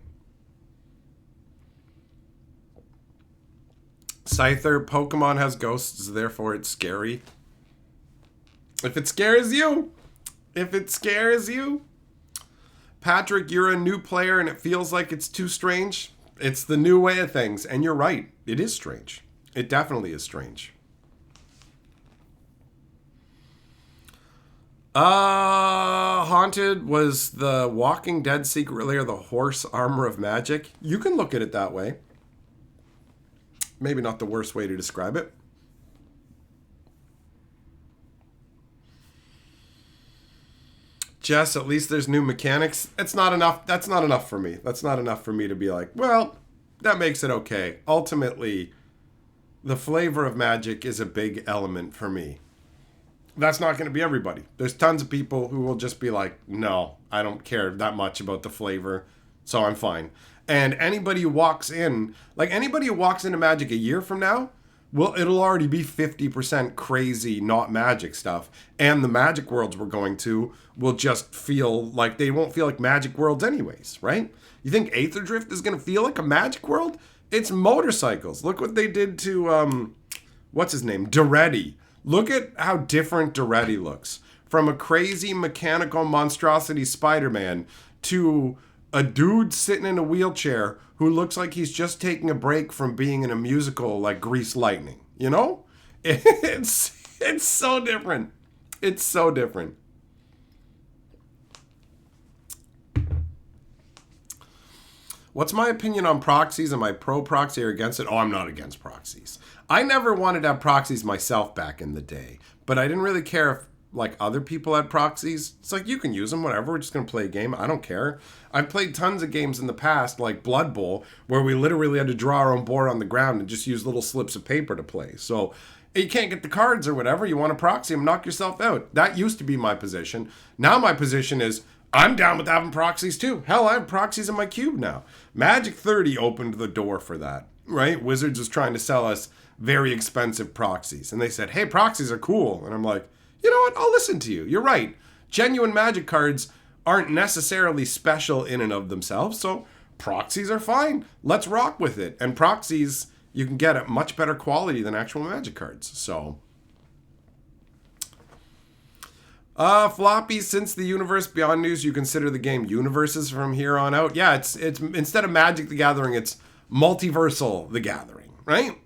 Scyther, Pokemon has ghosts, therefore it's scary. If it scares you. Patrick, you're a new player and it feels like it's too strange. It's the new way of things. And you're right. It is strange. It definitely is strange. Haunted, was the Walking Dead secret layer the horse armor of Magic? You can look at it that way. Maybe not the worst way to describe it. Jess, at least there's new mechanics. It's not enough. That's not enough for me. That's not enough for me to be like, well, that makes it okay. Ultimately, the flavor of Magic is a big element for me. That's not going to be everybody. There's tons of people who will just be like, no, I don't care that much about the flavor, so I'm fine. And anybody who walks into Magic a year from now, well, it'll already be 50% crazy, not Magic stuff. And the Magic worlds we're going to will just feel like, they won't feel like Magic worlds anyways, right? You think Aether Drift is going to feel like a Magic world? It's motorcycles. Look what they did to, what's his name? Duretti. Look at how different Duretti looks. From a crazy mechanical monstrosity Spider-Man to a dude sitting in a wheelchair who looks like he's just taking a break from being in a musical like Grease Lightning. You know? It's so different. It's so different. What's my opinion on proxies? Am I pro proxy or against it? Oh, I'm not against proxies. I never wanted to have proxies myself back in the day, but I didn't really care if like other people had proxies. It's like, you can use them, whatever. We're just going to play a game. I don't care. I've played tons of games in the past, like Blood Bowl, where we literally had to draw our own board on the ground and just use little slips of paper to play. So you can't get the cards or whatever. You want to proxy them, knock yourself out. That used to be my position. Now my position is, I'm down with having proxies too. Hell, I have proxies in my cube now. Magic 30 opened the door for that, right? Wizards was trying to sell us very expensive proxies. And they said, hey, proxies are cool. And I'm like, you know what? I'll listen to you. You're right. Genuine Magic cards aren't necessarily special in and of themselves. So proxies are fine. Let's rock with it. And proxies, you can get at much better quality than actual Magic cards. So... Floppy, since the Universe Beyond news, you consider the game universes from here on out? Yeah, it's instead of Magic the Gathering, it's Multiversal the Gathering, right?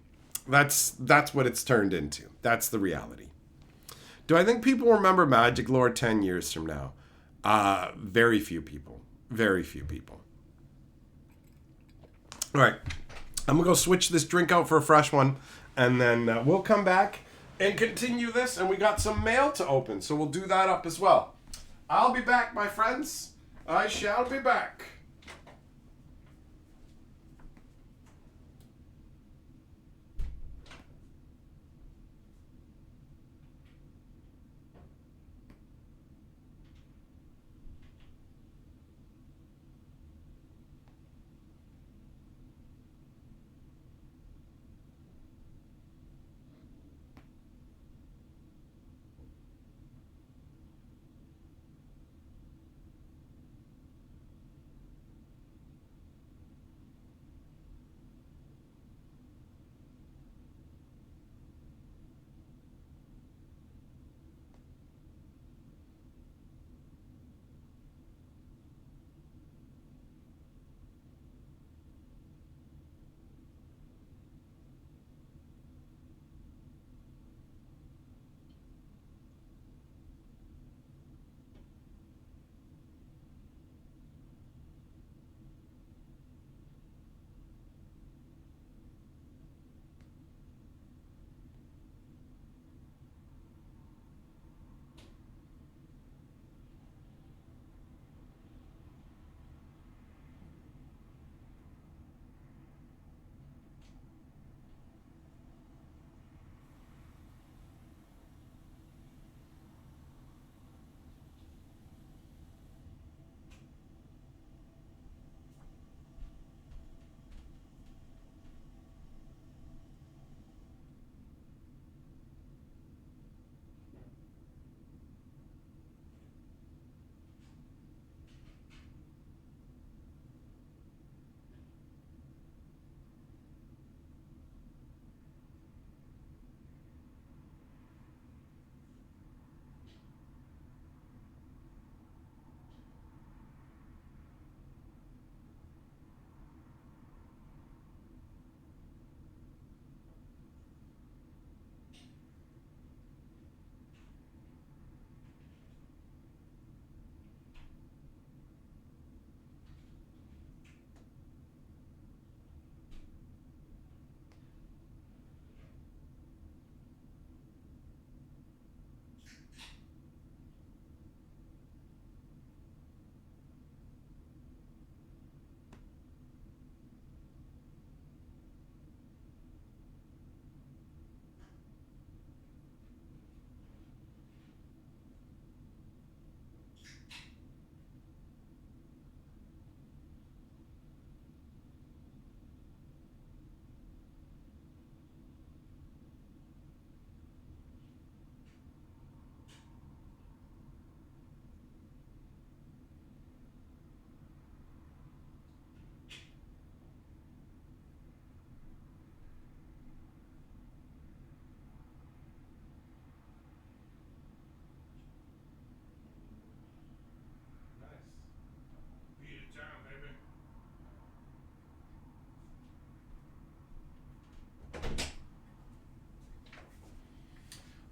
That's what it's turned into. That's the reality. Do I think people remember Magic lore 10 years from now? Very few people. Very few people. All right. I'm going to go switch this drink out for a fresh one. And then we'll come back and continue this. And we got some mail to open. So we'll do that up as well. I'll be back, my friends. I shall be back.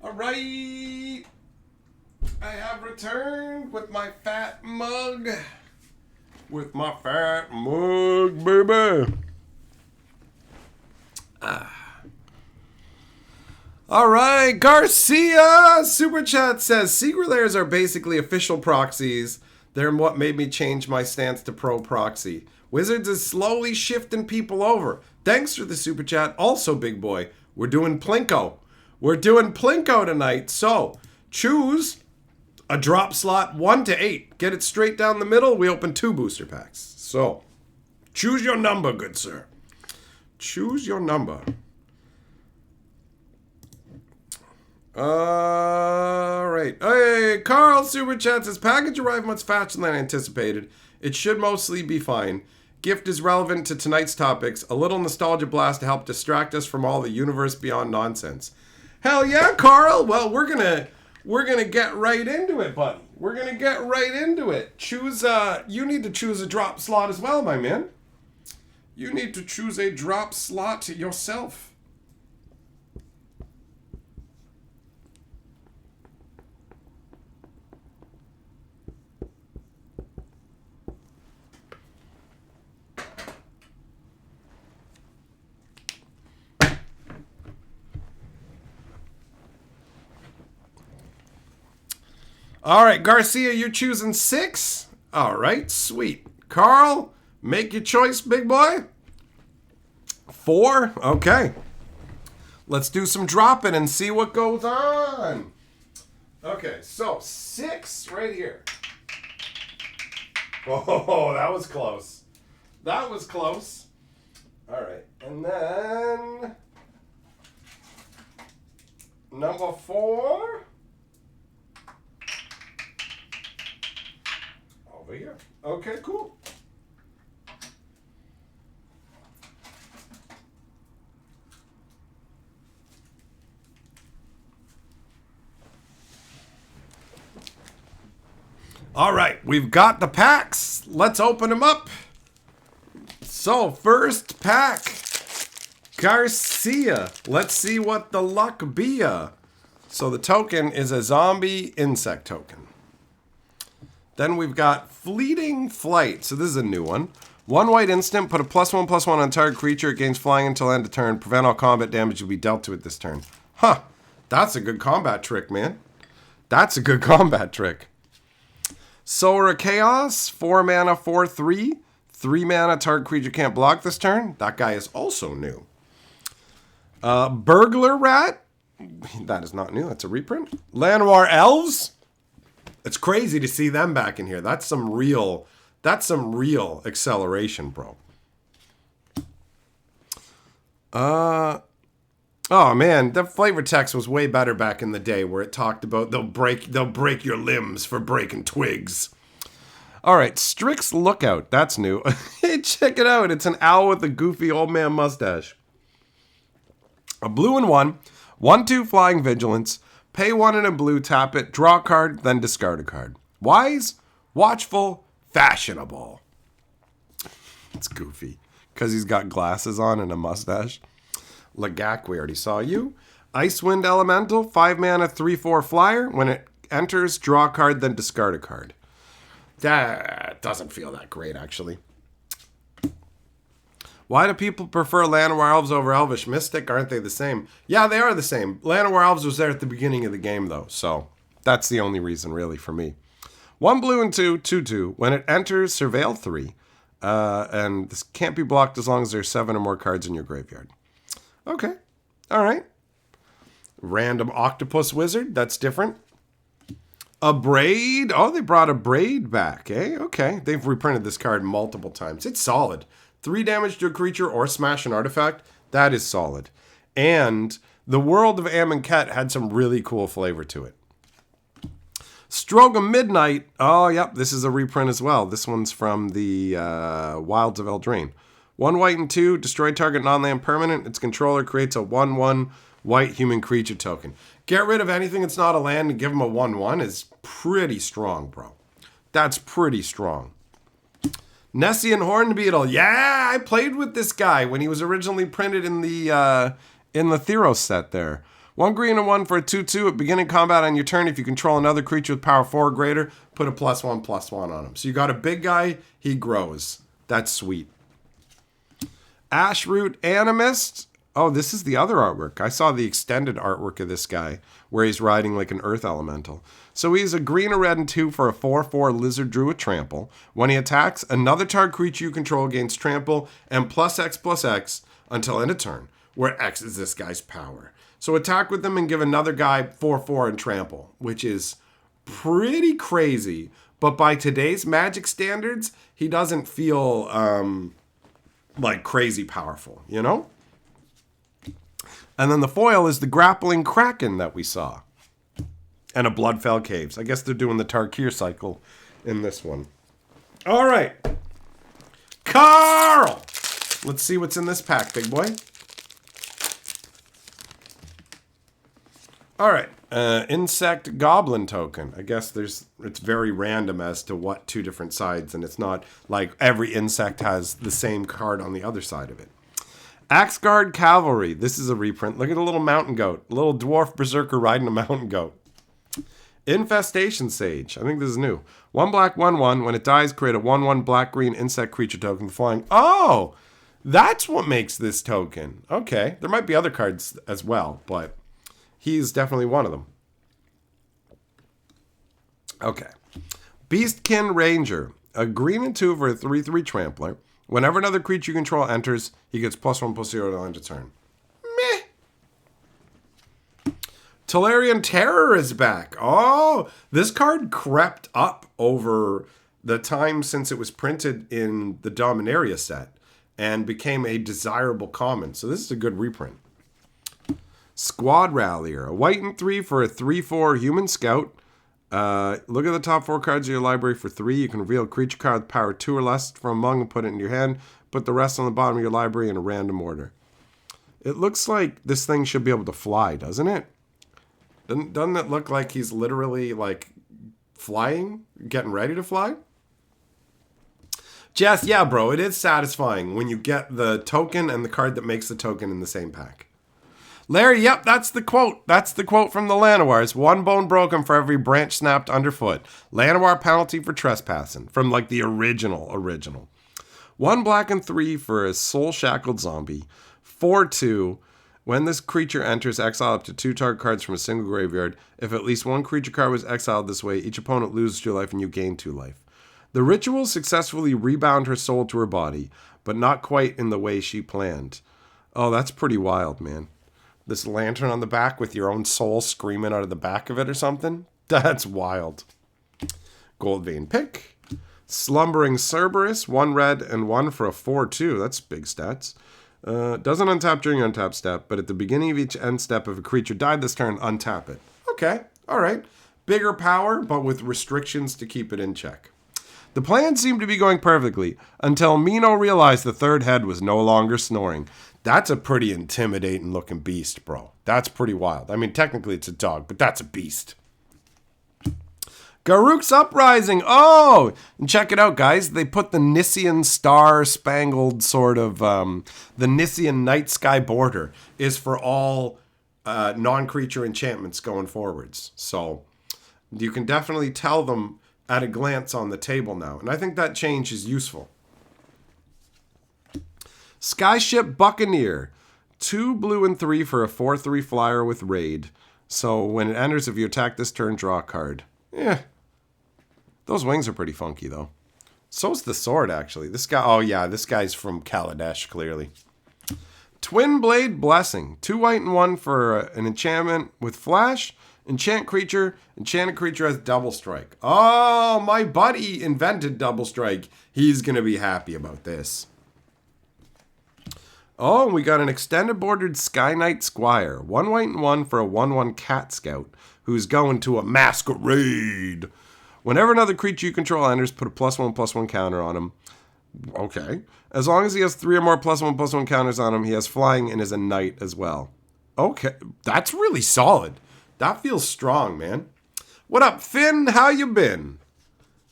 All right. I have returned with my fat mug. With my fat mug, baby. All right. Garcia Super Chat says, Secret Layers are basically official proxies. They're what made me change my stance to pro proxy. Wizards is slowly shifting people over. Thanks for the Super Chat. Also, big boy, we're doing Plinko. We're doing Plinko tonight, so choose a drop slot 1 to 8. Get it straight down the middle. We open 2 booster packs. So, choose your number, good sir. Choose your number. All right. Hey, Carl Super Chat says, package arrived much faster than anticipated. It should mostly be fine. Gift is relevant to tonight's topics. A little nostalgia blast to help distract us from all the universe beyond nonsense. Hell yeah, Carl. Well, we're gonna get right into it, buddy. We're gonna get right into it. Choose. You need to choose a drop slot as well, my man. You need to choose a drop slot yourself. All right, Garcia, you're choosing 6. All right, sweet. Carl, make your choice, big boy. 4. Okay. Let's do some dropping and see what goes on. Okay, so 6 right here. Oh, that was close. That was close. All right, and then number 4 over here. Okay, cool. All right, we've got the packs. Let's open them up. So, first pack, Garcia. Let's see what the luck be. So the token is a zombie insect token. Then we've got Fleeting Flight. So this is a new one. 1 white instant, put a +1/+1 on target creature. It gains flying until end of turn. Prevent all combat damage will be dealt to it this turn. Huh, that's a good combat trick, man. That's a good combat trick. Sora Chaos, 4 mana, 4/3. 3 mana, target creature can't block this turn. That guy is also new. Burglar Rat. That is not new. That's a reprint. Llanowar Elves. It's crazy to see them back in here. That's some real acceleration, bro. Oh man, the flavor text was way better back in the day, where it talked about they'll break your limbs for breaking twigs. All right, Strix Lookout. That's new. Hey, check it out. It's an owl with a goofy old man mustache. A blue and 1. 1/2 flying vigilance. Pay 1 and a blue, tap it, draw a card, then discard a card. Wise, watchful, fashionable. It's goofy because he's got glasses on and a mustache. Lagak, we already saw you. Icewind Elemental, 5 mana, 3/4 flyer. When it enters, draw a card, then discard a card. That doesn't feel that great, actually. Why do people prefer Llanowar Elves over Elvish Mystic? Aren't they the same? Yeah, they are the same. Llanowar Elves was there at the beginning of the game, though, so that's the only reason, really, for me. 1 blue and 2, 2/2. When it enters, surveil 3. And this can't be blocked as long as there's 7 or more cards in your graveyard. Okay. All right. Random Octopus Wizard. That's different. A Braid. Oh, they brought a Braid back, eh? Okay. They've reprinted this card multiple times. It's solid. 3 damage to a creature or smash an artifact. That is solid. And the World of Amonkhet had some really cool flavor to it. Stroga Midnight. Oh, yep. This is a reprint as well. This one's from the Wilds of Eldraine. 1 white and 2. Destroy target non-land permanent. Its controller creates a 1/1 white human creature token. Get rid of anything that's not a land and give them a 1/1 is pretty strong, bro. That's pretty strong. Nessian Hornbeetle. Yeah, I played with this guy when he was originally printed in the Theros set there. 1 green and 1 for a 2/2. At beginning combat on your turn, if you control another creature with power 4 or greater, put a +1/+1 on him. So you got a big guy, he grows. That's sweet. Ashroot Animist. Oh, this is the other artwork. I saw the extended artwork of this guy where he's riding like an earth elemental. So he's a green, a red, and 2 for a 4/4 lizard druid with trample. When he attacks, another target creature you control gains trample and +X/+X until end of turn, where X is this guy's power. So attack with them and give another guy 4/4 and trample, which is pretty crazy. But by today's Magic standards, he doesn't feel like crazy powerful, you know? And then the foil is the Grappling Kraken that we saw. And a Bloodfell Caves. I guess they're doing the Tarkir cycle in this one. All right. Carl! Let's see what's in this pack, big boy. All right. Insect Goblin token. I guess it's very random as to what 2 different sides, and it's not like every insect has the same card on the other side of it. Axguard Cavalry. This is a reprint. Look at a little mountain goat. A little dwarf berserker riding a mountain goat. Infestation Sage. I think this is new. 1 black, 1/1. When it dies, create a 1/1 black-green insect creature token flying. Oh! That's what makes this token. Okay. There might be other cards as well, but he's definitely one of them. Okay. Beastkin Ranger. A green and 2 for a 3/3 trampler. Whenever another creature you control enters, he gets +1/+0 to end a turn. Meh. Tolarian Terror is back. Oh, this card crept up over the time since it was printed in the Dominaria set and became a desirable common. So this is a good reprint. Squad Rallier. A white and 3 for a 3/4 human scout. Look at the top 4 cards of your library for 3. You can reveal a creature card with power 2 or less from among and put it in your hand. Put the rest on the bottom of your library in a random order. It looks like this thing should be able to fly, doesn't it? Doesn't it look like he's literally like flying, getting ready to fly? Jess, yeah, bro, it is satisfying when you get the token and the card that makes the token in the same pack. Larry, yep, that's the quote. That's the quote from the Llanowars. 1 bone broken for every branch snapped underfoot. Llanowar penalty for trespassing. From like the original. 1 black and 3 for a soul shackled zombie. 4/2. When this creature enters, exile up to 2 target cards from a single graveyard. If at least 1 creature card was exiled this way, each opponent loses 2 life and you gain 2 life. The ritual successfully rebound her soul to her body, but not quite in the way she planned. Oh, that's pretty wild, man. This lantern on the back with your own soul screaming out of the back of it or something? That's wild. Gold Vein Pick. Slumbering Cerberus. 1 red and 1 for a 4/2. That's big stats. Doesn't untap during your untap step, but at the beginning of each end step, if a creature died this turn, untap it. Okay, all right. Bigger power, but with restrictions to keep it in check. The plan seemed to be going perfectly until Mino realized the third head was no longer snoring. That's a pretty intimidating looking beast, bro. That's pretty wild. I mean, technically it's a dog, but that's a beast. Garruk's Uprising. Oh, and check it out, guys. They put the Nissian star-spangled sort of, the Nissian night sky border is for all non-creature enchantments going forwards. So you can definitely tell them at a glance on the table now. And I think that change is useful. Skyship Buccaneer. 2 blue and 3 for a 4/3 flyer with raid. So when it enters, if you attack this turn, draw a card. Yeah. Those wings are pretty funky, though. So's the sword, actually. This guy, oh yeah, this guy's from Kaladesh, clearly. Twin Blade Blessing. 2 white and 1 for an enchantment with flash. Enchant creature. Enchanted creature has double strike. Oh, my buddy invented double strike. He's going to be happy about this. Oh, we got an extended bordered Sky Knight Squire. 1 white and 1 for a 1/1 cat scout who's going to a masquerade. Whenever another creature you control enters, put a +1/+1 counter on him. Okay. As long as he has 3 or more +1/+1 counters on him, he has flying and is a knight as well. Okay. That's really solid. That feels strong, man. What up, Finn? How you been?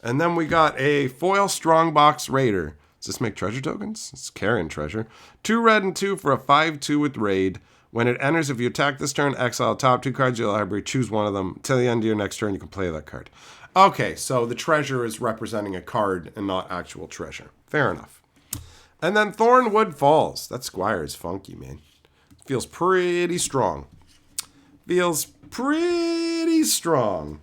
And then we got a foil Strongbox Raider. Does this make treasure tokens? It's carrying treasure. 2 red and 2 for a 5/2 with raid. When it enters, if you attack this turn, exile top 2 cards of your library, choose one of them. Till the end of your next turn, you can play that card. Okay, so the treasure is representing a card and not actual treasure. Fair enough. And then Thornwood Falls. That Squire is funky, man. Feels pretty strong. Feels pretty strong.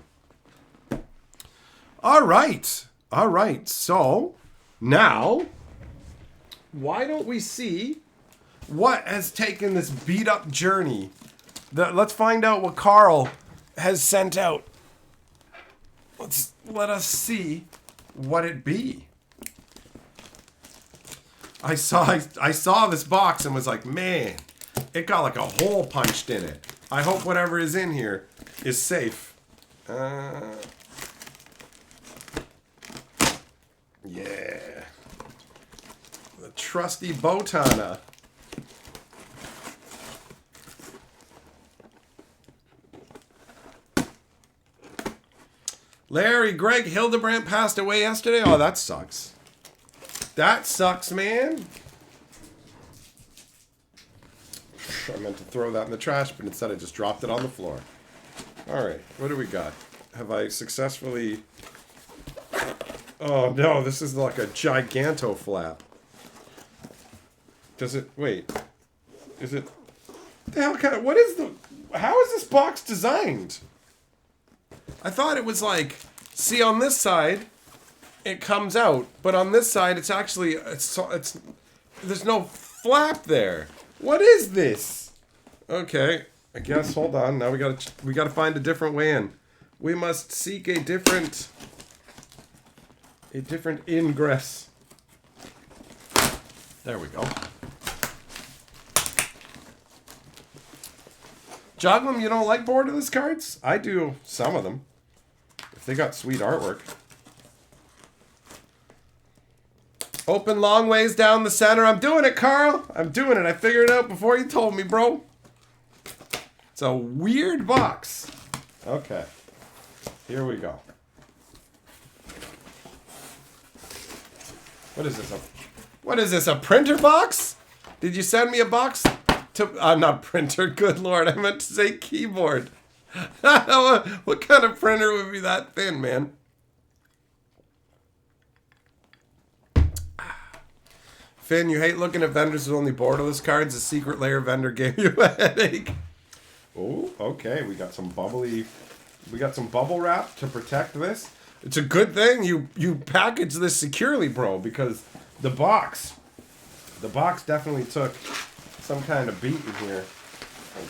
All right. All right. So now, why don't we see what has taken this beat up journey? Let's find out what Carl has sent out. Let us see what it be. I saw this box and was like, man, it got like a hole punched in it. I hope whatever is in here is safe. Yeah. The trusty Botana. Larry, Greg Hildebrandt passed away yesterday? Oh, that sucks. That sucks, man. I meant to throw that in the trash, but instead I just dropped it on the floor. All right, what do we got? Have I successfully... Oh, no, this is like a giganto flap. Does it... Wait. Is it... The hell kind of... What is the... How is this box designed? I thought it was like See, on this side, it comes out, but on this side, it's actually there's no flap there. What is this? Okay, I guess. Hold on. Now we gotta find a different way in. We must seek a different ingress. There we go. Joglum, you don't like borderless cards? I do some of them. If they got sweet artwork. Open long ways down the center. I'm doing it, Carl. I'm doing it. I figured it out before you told me, bro. It's a weird box. Okay. Here we go. What is this? What is this? A printer box? Did you send me a box? Not printer. Good Lord. I meant to say keyboard. What kind of printer would be that thin, man? Finn, you hate looking at vendors with only borderless cards. The secret layer vendor gave you a headache. Oh, okay. We got some bubbly. We got some bubble wrap to protect this. It's a good thing you package this securely, bro, because the box definitely took some kind of beating here.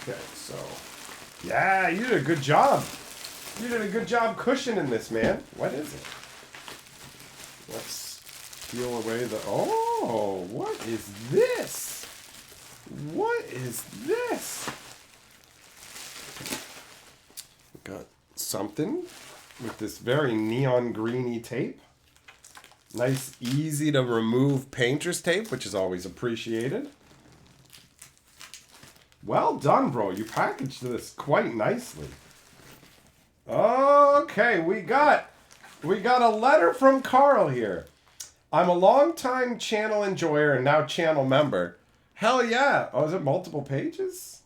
Okay, so yeah, you did a good job. You did a good job cushioning this, man. What is it? Let's peel away the. Oh, what is this? What is this? We got something with this very neon greeny tape. Nice, easy to remove painter's tape, which is always appreciated. Well done, bro. You packaged this quite nicely. Okay, we got a letter from Carl here. I'm a long-time channel enjoyer and now channel member. Hell yeah. Oh, is it multiple pages?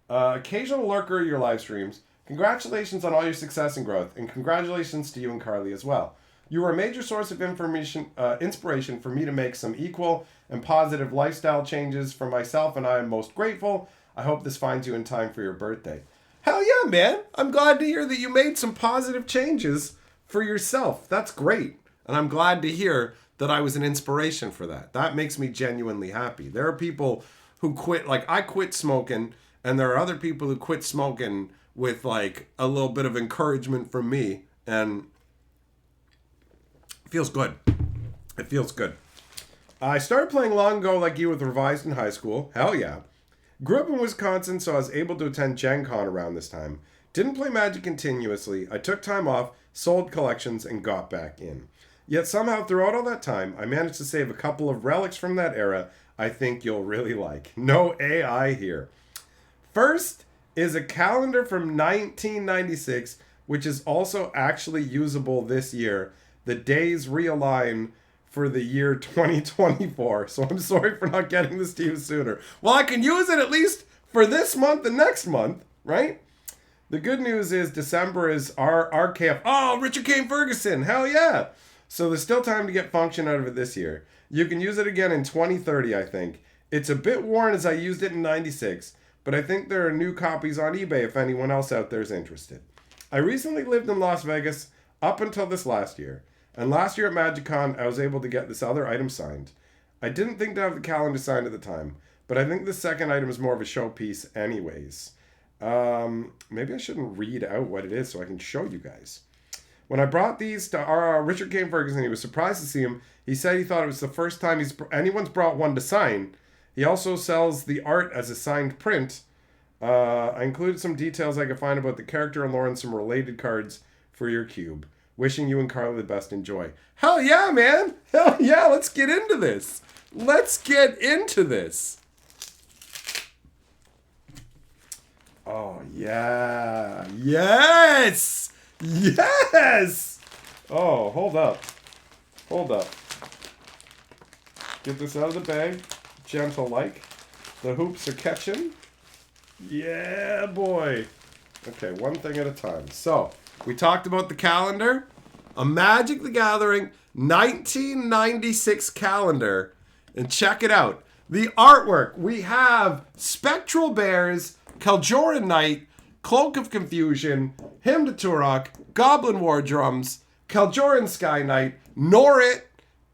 Occasional lurker of your live streams. Congratulations on all your success and growth, and congratulations to you and Carly as well. You were a major source of inspiration for me to make some equal and positive lifestyle changes for myself, and I am most grateful. I hope this finds you in time for your birthday. Hell yeah, man. I'm glad to hear that you made some positive changes for yourself. That's great. And I'm glad to hear that I was an inspiration for that. That makes me genuinely happy. There are people who quit, like I quit smoking, and there are other people who quit smoking with like a little bit of encouragement from me, and it feels good. It feels good. I started playing long ago like you with Revised in high school. Hell yeah. Grew up in Wisconsin, so I was able to attend Gen Con around this time. Didn't play Magic continuously. I took time off, sold collections, and got back in. Yet somehow throughout all that time, I managed to save a couple of relics from that era I think you'll really like. No AI here. First is a calendar from 1996, which is also actually usable this year. The days realign for the year 2024. So I'm sorry for not getting this to you sooner. Well, I can use it at least for this month and next month, right? The good news is December is our RKF. Oh, Richard Kane Ferguson. Hell yeah. So there's still time to get function out of it this year. You can use it again in 2030, I think. It's a bit worn as I used it in 96, but I think there are new copies on eBay if anyone else out there is interested. I recently lived in Las Vegas up until this last year. And last year at MagicCon, I was able to get this other item signed. I didn't think to have the calendar signed at the time, but I think this second item is more of a showpiece anyways. Maybe I shouldn't read out what it is so I can show you guys. When I brought these to Richard Kane Ferguson, he was surprised to see him. He said he thought it was the first time anyone's brought one to sign. He also sells the art as a signed print. I included some details I could find about the character and lore and some related cards for your cube. Wishing you and Carla the best. Enjoy. Hell yeah, man. Hell yeah. Let's get into this. Let's get into this. Oh, yeah. Yes. Yes. Oh, hold up. Hold up. Get this out of the bag. Gentle like. The hoops are catching. Yeah, boy. Okay, one thing at a time. So, we talked about the calendar. A Magic the Gathering 1996 calendar. And check it out. The artwork. We have Spectral Bears, Kaljoran Knight, Cloak of Confusion, Hymn to Turok, Goblin War Drums, Kaljoran Sky Knight, Norit.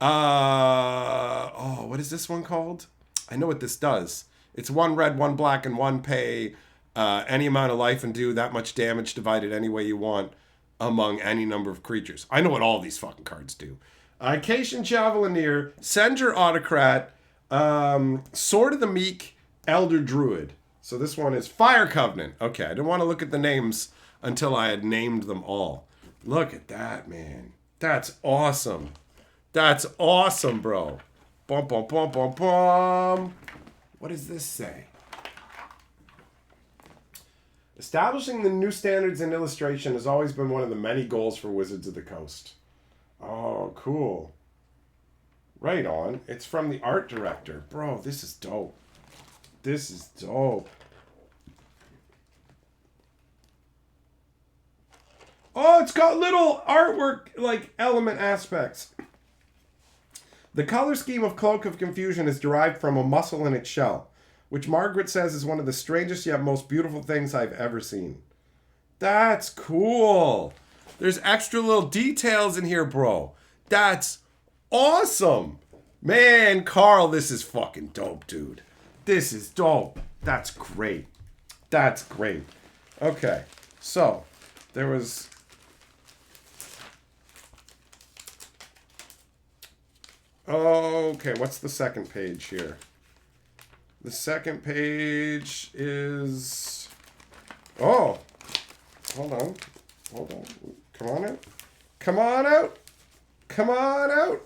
Oh, what is this one called? I know what this does. It's 1 red, 1 black, and 1 pay any amount of life and do that much damage divided any way you want among any number of creatures. I know what all these fucking cards do. Cation Javelineer, Send Your Autocrat, Sword of the Meek, Elder Druid. So this one is Fire Covenant. Okay, I didn't want to look at the names until I had named them all. Look at that, man. That's awesome. That's awesome, bro. Bum, bum, bum, bum, bum. What does this say? Establishing the new standards in illustration has always been one of the many goals for Wizards of the Coast. Oh, cool. Right on. It's from the art director. Bro, this is dope. This is dope. Oh, it's got little artwork, like, element aspects. The color scheme of Cloak of Confusion is derived from a mussel in its shell, which Margaret says is one of the strangest yet most beautiful things I've ever seen. That's cool. There's extra little details in here, bro. That's awesome. Man, Carl, this is fucking dope, dude. This is dope. That's great. That's great. Okay, so there was... Okay, what's the second page here? The second page is... Oh, hold on. Hold on. Come on out. Come on out. Come on out.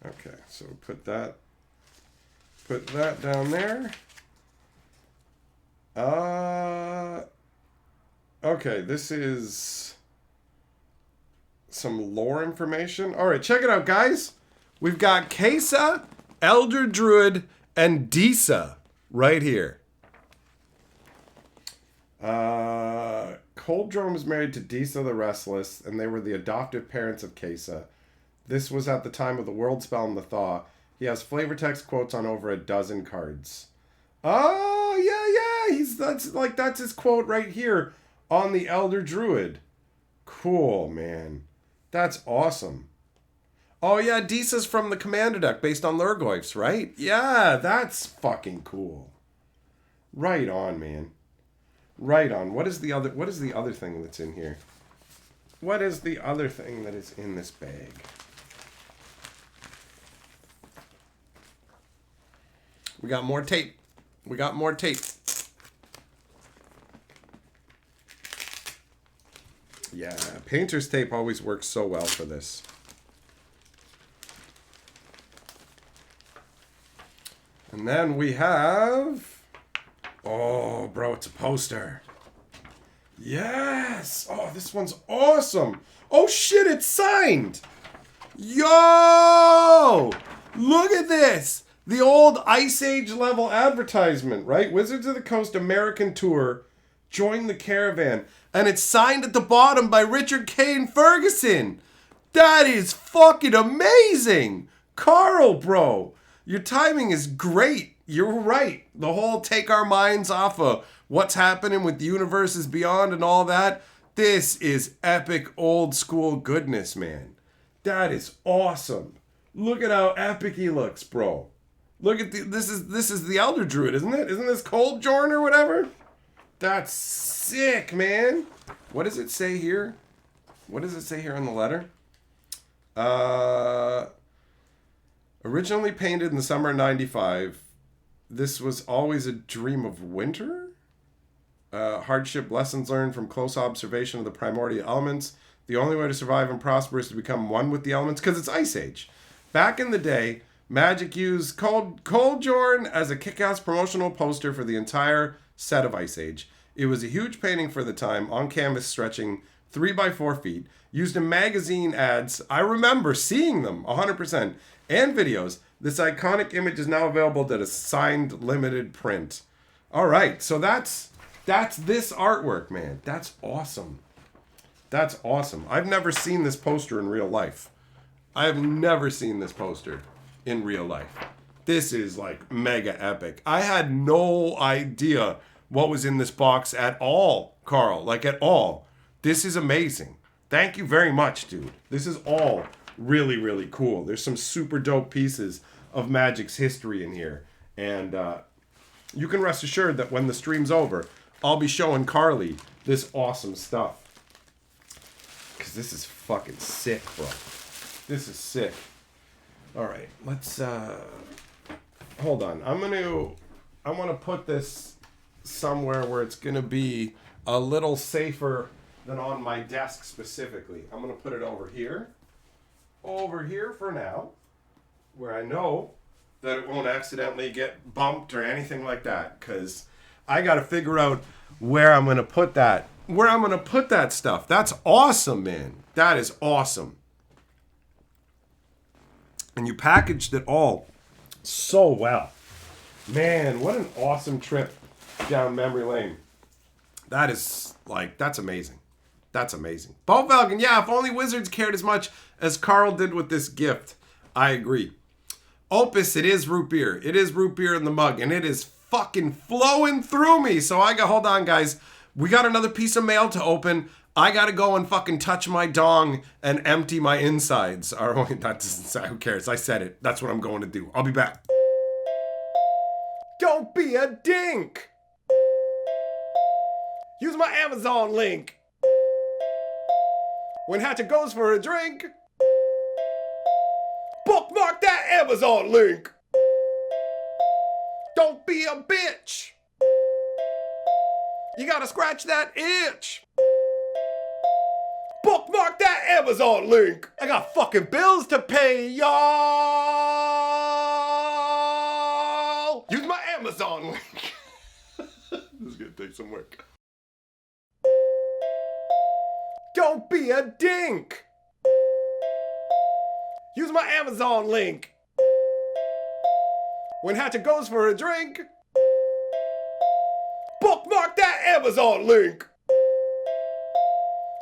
Okay, so put that down there. Okay, this is some lore information. All right, check it out, guys. We've got Kesa, Elder Druid, and Disa right here. Coldrome is married to Disa the Restless, and they were the adoptive parents of Kesa. This was at the time of the World Spell and the Thaw. He has flavor text quotes on over a dozen cards. Oh, yeah. That's his quote right here on the Elder Druid. Cool, man. That's awesome. Oh, yeah, Disa's from the Commander deck based on Lurgoyfs, right? Yeah, that's fucking cool. Right on, man. Right on. What is the other thing that's in here? What is the other thing that is in this bag? We got more tape. We got more tape. Yeah, painter's tape always works so well for this. And then we have... Oh, bro, it's a poster. Yes! Oh, this one's awesome! Oh, shit, it's signed! Yo! Look at this! The old Ice Age level advertisement, right? Wizards of the Coast American Tour. Join the caravan. And it's signed at the bottom by Richard Kane Ferguson. That is fucking amazing! Carl, bro! Your timing is great. You're right. The whole take our minds off of what's happening with the universes beyond and all that. This is epic old school goodness, man. That is awesome. Look at how epic he looks, bro. Look at this is the Elder Druid, isn't it? Isn't this Coldjorn or whatever? That's sick, man. What does it say here? What does it say here on the letter? Originally painted in the summer of '95. This was always a dream of winter. Hardship lessons learned from close observation of the primordial elements. The only way to survive and prosper is to become one with the elements, because it's Ice Age. Back in the day, Magic used Coldjorn as a kick-ass promotional poster for the entire set of Ice Age. It was a huge painting for the time, on canvas stretching 3 by 4 feet, used in magazine ads. I remember seeing them 100%, and videos. This iconic image is now available at a signed limited print. All right, so that's this artwork, man. That's awesome. That's awesome. I've never seen this poster in real life. I have never seen this poster in real life. This is like mega epic. I had no idea what was in this box at all, Carl, like at all. This is amazing. Thank you very much, dude. This is all really, really cool. There's some super dope pieces of Magic's history in here. And you can rest assured that when the stream's over, I'll be showing Carly this awesome stuff. Because this is fucking sick, bro. This is sick. All right, let's hold on. I want to put this somewhere where it's going to be a little safer than on my desk specifically. I'm going to put it over here. Over here for now, where I know that it won't accidentally get bumped or anything like that, because I got to figure out where I'm going to put that. Where I'm going to put that stuff. That's awesome, man. That is awesome. And you packaged it all so well. Man, what an awesome trip down memory lane. That is, like, that's amazing. That's amazing. Bo Falcon, yeah, if only Wizards cared as much as Carl did with this gift. I agree. Opus, it is root beer. It is root beer in the mug, and it is fucking flowing through me. So hold on, guys. We got another piece of mail to open. I gotta go and fucking touch my dong and empty my insides. Or that doesn't sound, who cares? I said it. That's what I'm going to do. I'll be back. Don't be a dink. Use my Amazon link. When Hatchet goes for a drink, bookmark that Amazon link. Don't be a bitch. You gotta scratch that itch. Bookmark that Amazon link. I got fucking bills to pay, y'all. Use my Amazon link. This is gonna take some work. Don't be a dink. Use my Amazon link. When Hatchet goes for a drink, bookmark that Amazon link.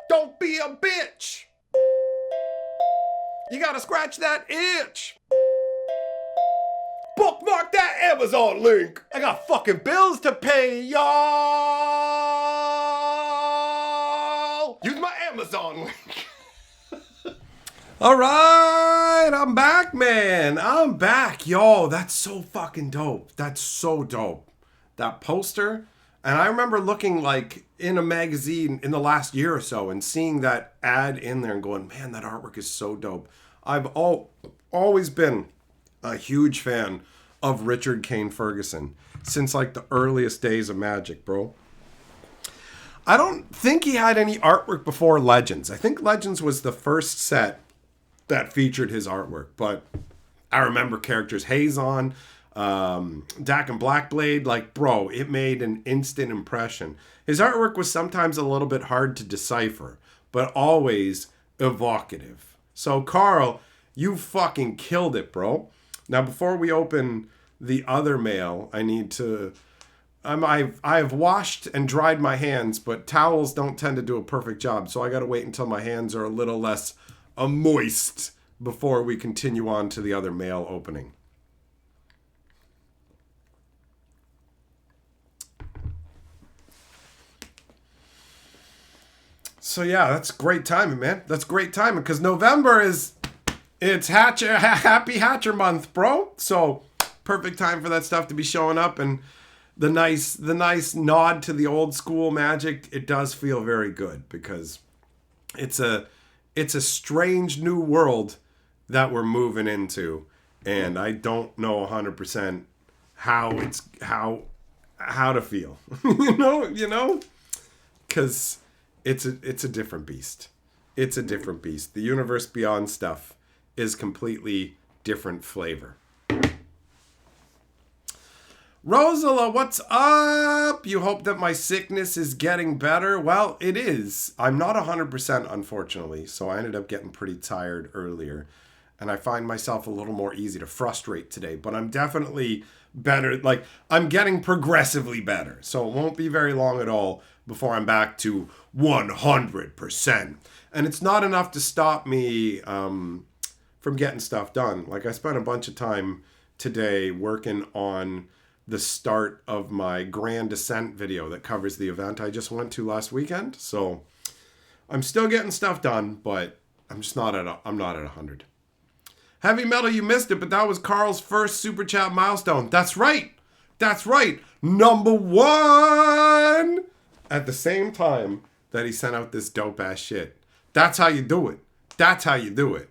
Don't be a bitch. You gotta scratch that itch. Bookmark that Amazon link. I got fucking bills to pay, y'all. Use my Amazon link. All right, I'm back, man. I'm back, yo. That's so fucking dope. That's so dope. That poster. And I remember looking like in a magazine in the last year or so and seeing that ad in there and going, man, that artwork is so dope. I've always been a huge fan of Richard Kane Ferguson since like the earliest days of Magic, bro. I don't think he had any artwork before Legends. I think Legends was the first set that featured his artwork. But I remember characters Hazon, Dak and Blackblade, like, bro, it made an instant impression. His artwork was sometimes a little bit hard to decipher, but always evocative. So, Carl, you fucking killed it, bro. Now, before we open the other mail, I need to... I've washed and dried my hands, but towels don't tend to do a perfect job, so I gotta wait until my hands are a little less moist before we continue on to the other mail opening. So yeah, that's great timing, man. That's great timing because November it's Happy Hatcher month, bro. So perfect time for that stuff to be showing up, and the nice nod to the old school Magic. It does feel very good because it's a strange new world that we're moving into, and I don't know 100% how to feel. you know, because it's a different beast. It's a different beast. The Universe Beyond stuff is completely different flavor. Rosala, what's up? You hope that my sickness is getting better? Well, it is. I'm not 100%, unfortunately, so I ended up getting pretty tired earlier, and I find myself a little more easy to frustrate today, but I'm definitely better. Like, I'm getting progressively better, so it won't be very long at all before I'm back to 100%. And it's not enough to stop me from getting stuff done. Like, I spent a bunch of time today working on the start of my Grand Descent video that covers the event I just went to last weekend. So I'm still getting stuff done, but I'm just not at 100. Heavy Metal, you missed it, but that was Carl's first Super Chat milestone. That's right. That's right. Number 1 at the same time that he sent out this dope ass shit. That's how you do it. That's how you do it.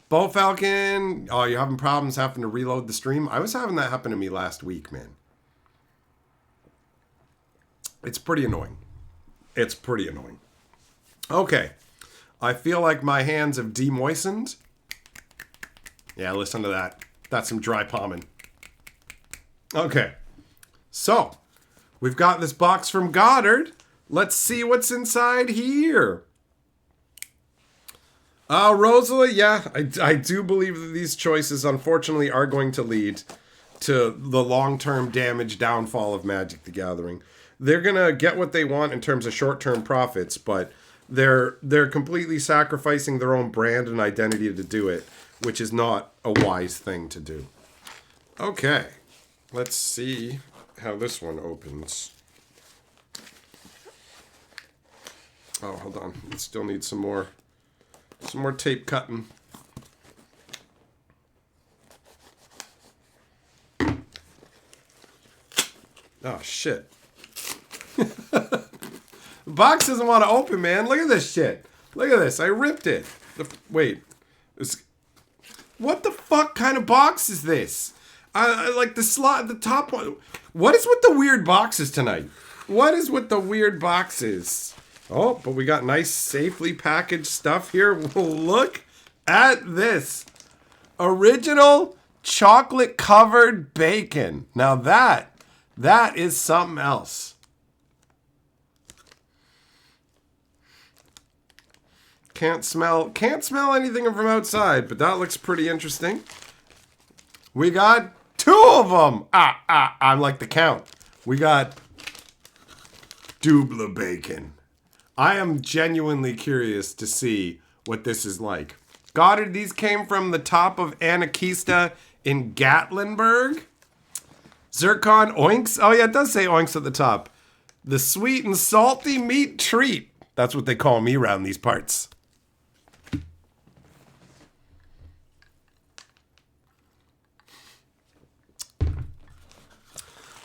Bo Falcon, oh, you're having problems having to reload the stream? I was having that happen to me last week, man. It's pretty annoying. It's pretty annoying. Okay. I feel like my hands have demoistened. Yeah, listen to that. That's some dry palming. Okay. So, we've got this box from Goddard. Let's see what's inside here. Rosalie, yeah, I do believe that these choices, unfortunately, are going to lead to the long-term damage downfall of Magic the Gathering. They're going to get what they want in terms of short-term profits, but they're completely sacrificing their own brand and identity to do it, which is not a wise thing to do. Okay, let's see how this one opens. Oh, hold on. It still needs some more tape cutting. Oh, shit. The box doesn't want to open, man. Look at this shit. Look at this. I ripped it. Wait. What the fuck kind of box is this? I like the slot, the top one. What is with the weird boxes tonight? What is with the weird boxes? Oh, but we got nice, safely packaged stuff here. Look at this. Original chocolate-covered bacon. Now that is something else. Can't smell anything from outside, but that looks pretty interesting. We got 2 of them. I like the count. We got double bacon. I am genuinely curious to see what this is like. Goddard, these came from the top of Anarchista in Gatlinburg. Zircon Oinks. Oh, yeah, it does say Oinks at the top. The sweet and salty meat treat. That's what they call me around these parts.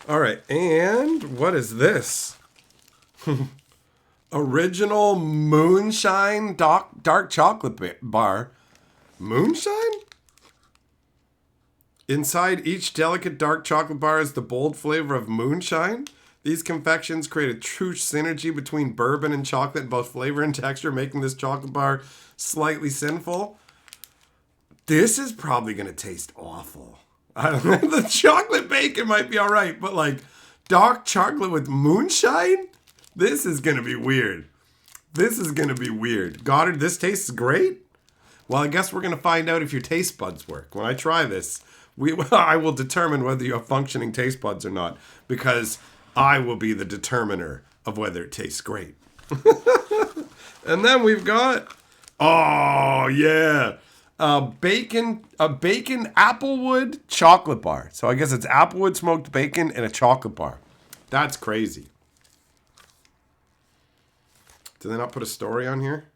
All right, and what is this? Original moonshine dark chocolate bar. Moonshine? Inside each delicate dark chocolate bar is the bold flavor of moonshine. These confections create a true synergy between bourbon and chocolate in both flavor and texture, making this chocolate bar slightly sinful. This is probably going to taste awful. I don't know. The chocolate bacon might be all right, but like dark chocolate with moonshine? This is going to be weird. This is going to be weird. Goddard, this tastes great? Well, I guess we're going to find out if your taste buds work. When I try this, I will determine whether you have functioning taste buds or not, because I will be the determiner of whether it tastes great. And then we've got, oh yeah, a bacon applewood chocolate bar. So I guess it's applewood smoked bacon and a chocolate bar. That's crazy. Did they not put a story on here?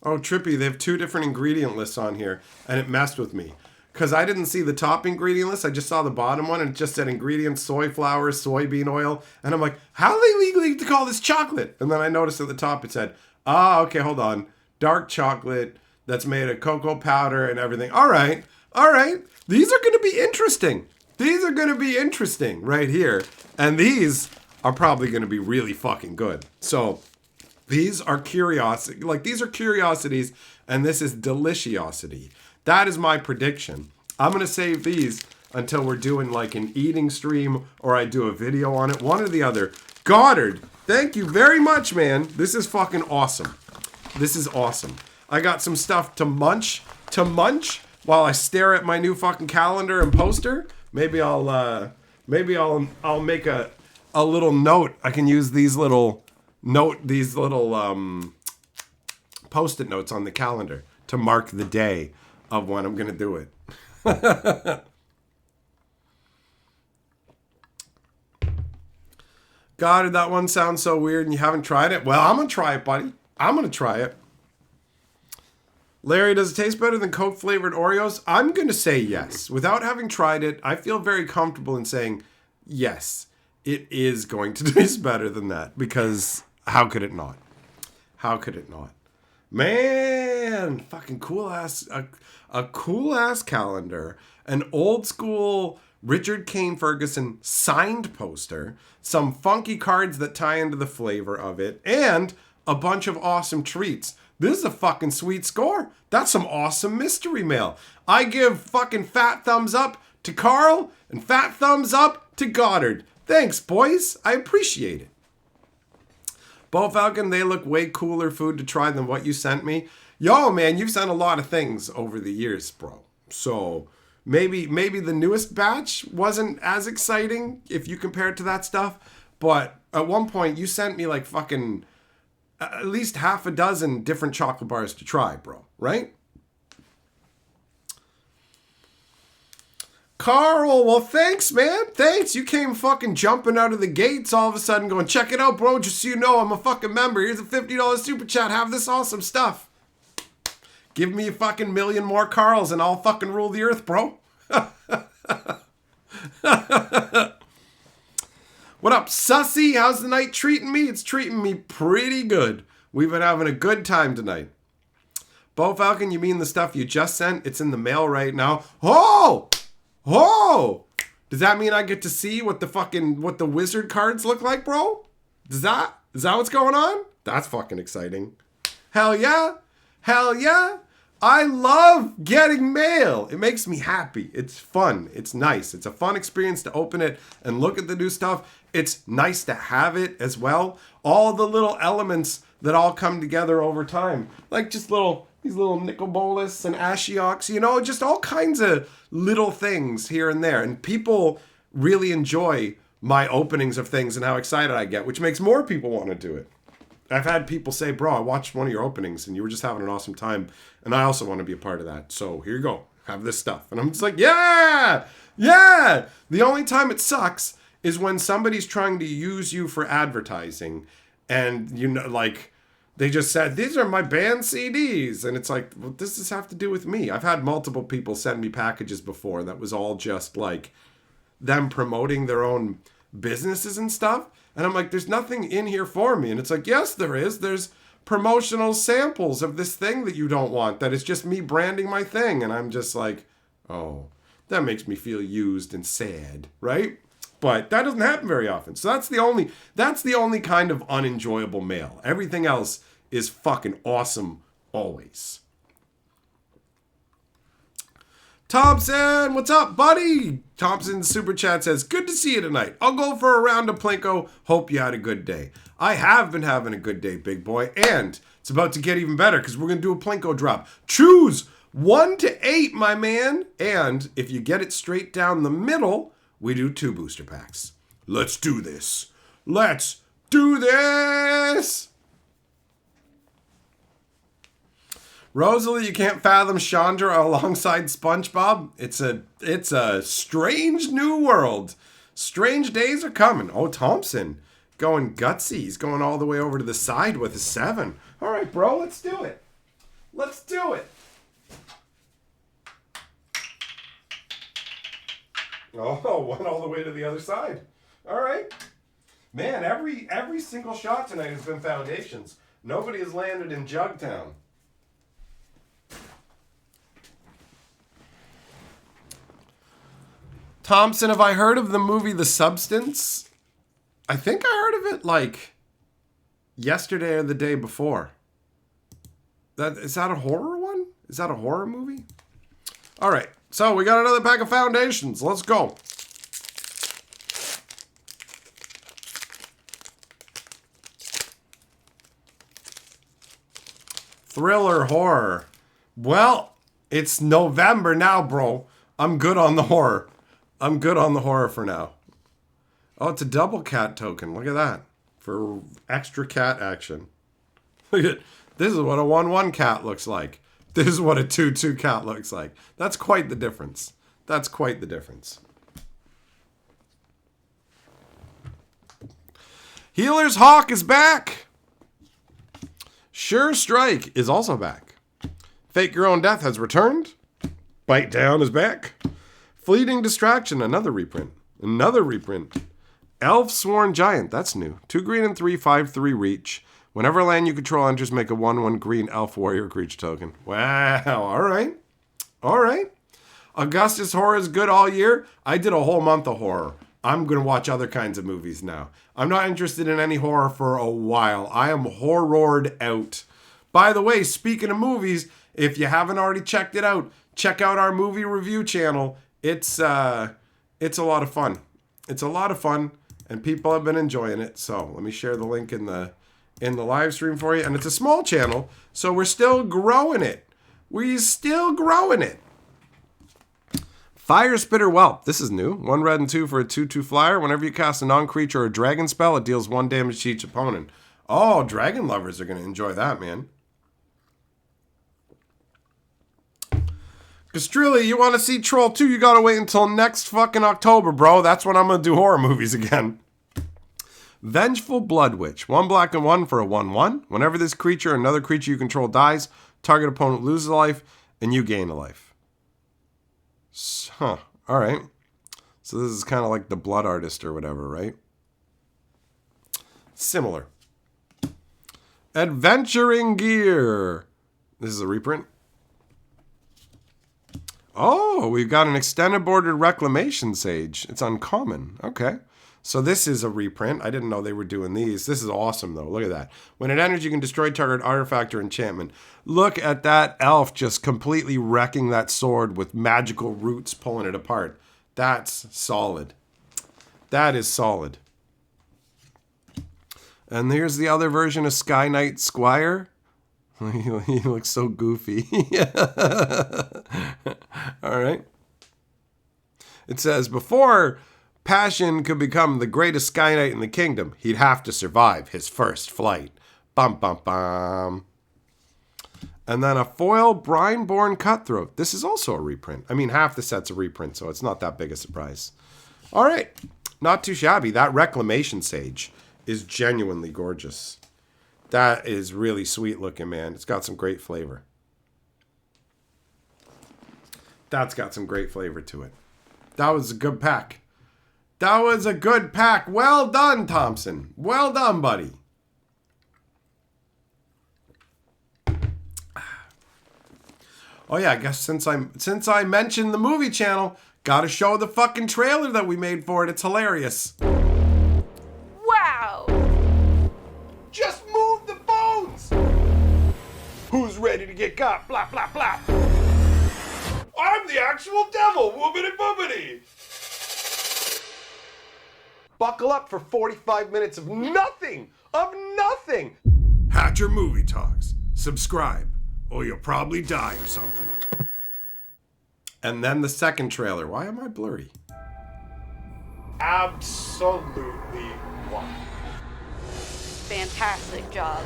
Oh, trippy. They have 2 different ingredient lists on here, and it messed with me. Because I didn't see the top ingredient list. I just saw the bottom one, and it just said ingredients, soy flour, soybean oil. And I'm like, how are they legally to call this chocolate? And then I noticed at the top it said, okay, hold on. Dark chocolate that's made of cocoa powder and everything. All right. These are going to be interesting. These are going to be interesting right here. And these are probably going to be really fucking good. So these are curiosities, and this is deliciosity. That is my prediction. I'm going to save these until we're doing like an eating stream or I do a video on it, one or the other. Goddard, thank you very much, man. This is fucking awesome. This is awesome. I got some stuff to munch while I stare at my new fucking calendar and poster, maybe I'll make a little note. I can use these little post-it notes on the calendar to mark the day of when I'm gonna do it. God, did that one sound so weird and you haven't tried it? Well, I'm gonna try it, buddy. I'm gonna try it. Larry, does it taste better than Coke flavored Oreos? I'm going to say yes. Without having tried it, I feel very comfortable in saying yes, it is going to taste better than that, because how could it not? How could it not? Man, fucking cool ass, a cool ass calendar, an old school Richard Kane Ferguson signed poster, some funky cards that tie into the flavor of it, and a bunch of awesome treats. This is a fucking sweet score. That's some awesome mystery mail. I give fucking fat thumbs up to Carl and fat thumbs up to Goddard. Thanks, boys. I appreciate it. Bo Falcon, they look way cooler food to try than what you sent me. Yo, man, you've sent a lot of things over the years, bro. So maybe the newest batch wasn't as exciting if you compare it to that stuff. But at one point, you sent me like fucking at least half a dozen different chocolate bars to try, bro. Right? Carl, well, thanks, man. Thanks. You came fucking jumping out of the gates all of a sudden going, check it out, bro. Just so you know, I'm a fucking member. Here's a $50 super chat. Have this awesome stuff. Give me a fucking million more Carls and I'll fucking rule the earth, bro. What up, Sussy? How's the night treating me? It's treating me pretty good. We've been having a good time tonight. Bo Falcon, you mean the stuff you just sent? It's in the mail right now. Oh! Oh! Does that mean I get to see what the wizard cards look like, bro? Is that what's going on? That's fucking exciting. Hell yeah. Hell yeah. I love getting mail. It makes me happy. It's fun. It's nice. It's a fun experience to open it and look at the new stuff. It's nice to have it as well. All the little elements that all come together over time. Like just these little nickel bolus and Ashioks, just all kinds of little things here and there. And people really enjoy my openings of things and how excited I get, which makes more people want to do it. I've had people say, bro, I watched one of your openings and you were just having an awesome time. And I also want to be a part of that. So here you go. Have this stuff. And I'm just like, yeah, yeah. The only time it sucks is when somebody's trying to use you for advertising. And, they just said, these are my band CDs. And it's like, well, what does this have to do with me? I've had multiple people send me packages before that was all just like them promoting their own businesses and stuff. And I'm like, there's nothing in here for me. And it's like, yes, there is. There's promotional samples of this thing that you don't want. That is just me branding my thing. And I'm just like, oh, that makes me feel used and sad, right? But that doesn't happen very often. So that's the only kind of unenjoyable mail. Everything else is fucking awesome always. Thompson, what's up, buddy? Thompson's super chat says, good to see you tonight. I'll go for a round of Plinko. Hope you had a good day. I have been having a good day, big boy. And it's about to get even better because we're going to do a Plinko drop. Choose 1 to 8, my man. And if you get it straight down the middle, we do 2 booster packs. Let's do this. Let's do this. Rosalie, you can't fathom Chandra alongside SpongeBob. It's a strange new world. Strange days are coming. Oh, Thompson going gutsy. He's going all the way over to the side with a 7. All right, bro, let's do it. Let's do it. Oh, went all the way to the other side. All right. Man, every single shot tonight has been foundations. Nobody has landed in Jugtown. Thompson, have I heard of the movie The Substance? I think I heard of it like yesterday or the day before. Is that a horror one? Is that a horror movie? All right. So we got another pack of foundations. Let's go. Thriller horror. Well, It's November now, bro. I'm good on the horror. I'm good on the horror for now. Oh, it's a double cat token. Look at that. For extra cat action. Look at this is what a 1/1 cat looks like. This is what a 2/2 cat looks like. That's quite the difference. That's quite the difference. Healer's Hawk is back. Sure Strike is also back. Fake Your Own Death has returned. Bite Down is back. Fleeting Distraction, another reprint. Another reprint. Elf Sworn Giant, that's new. 2 green and 3, 5/3 reach. Whenever land you control enters, make a 1/1 green elf warrior creature token. Wow, alright. Alright. Augustus Horror is good all year. I did a whole month of horror. I'm going to watch other kinds of movies now. I'm not interested in any horror for a while. I am horrored out. By the way, speaking of movies, if you haven't already checked it out, check out our movie review channel. It's a lot of fun. It's a lot of fun, and people have been enjoying it. So let me share the link in the live stream for you. And it's a small channel, so we're still growing it. We're still growing it. Fire Spitter Whelp. This is new. 1 red and 2 for a 2/2 flyer. Whenever you cast a non-creature or a dragon spell, it deals 1 damage to each opponent. Oh, dragon lovers are going to enjoy that, man. Castrelli, you want to see Troll 2? You got to wait until next fucking October, bro. That's when I'm going to do horror movies again. Vengeful Blood Witch. 1 black and 1 for a 1/1. Whenever this creature or another creature you control dies, target opponent loses a life, and you gain a life. Huh. All right. So this is kind of like the Blood Artist or whatever, right? Similar. Adventuring Gear. This is a reprint. Oh, we've got an extended bordered Reclamation Sage. It's uncommon. Okay. So this is a reprint. I didn't know they were doing these. This is awesome, though. Look at that. When it enters, you can destroy target artifact or enchantment. Look at that elf just completely wrecking that sword with magical roots pulling it apart. That's solid. That is solid. And here's the other version of Sky Knight Squire. He looks so goofy. All right. It says, before Passion could become the greatest Sky Knight in the kingdom, he'd have to survive his first flight. Bum, bum, bum. And then a foil Brineborn Cutthroat. This is also a reprint. I mean, half the set's a reprint, so it's not that big a surprise. All right. Not too shabby. That Reclamation Sage is genuinely gorgeous. That is really sweet looking, man. It's got some great flavor. That's got some great flavor to it. That was a good pack. That was a good pack. Well done, Thompson. Well done, buddy. Oh yeah, I guess since I mentioned the movie channel, gotta show the fucking trailer that we made for it. It's hilarious. Wow! Just move the phones! Who's ready to get got? Blah, blah, blah. I'm the actual devil! Whoopity boopity! Buckle up for 45 minutes of nothing! Of nothing! Hatcher Movie Talks. Subscribe, or you'll probably die or something. And then the second trailer. Why am I blurry? Absolutely wonderful. Fantastic job.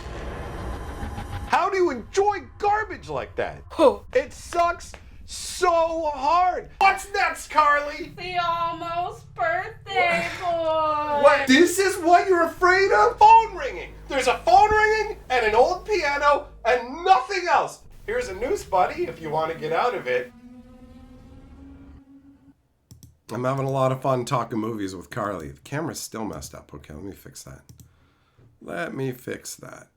How do you enjoy garbage like that? Oh. It sucks so hard. What's next, Carly? The almost birthday boy. What? This is what you're afraid of? Phone ringing. There's a phone ringing and an old piano and nothing else. Here's a noose, buddy, if you want to get out of it. I'm having a lot of fun talking movies with Carly. The camera's still messed up. Okay, let me fix that. Let me fix that.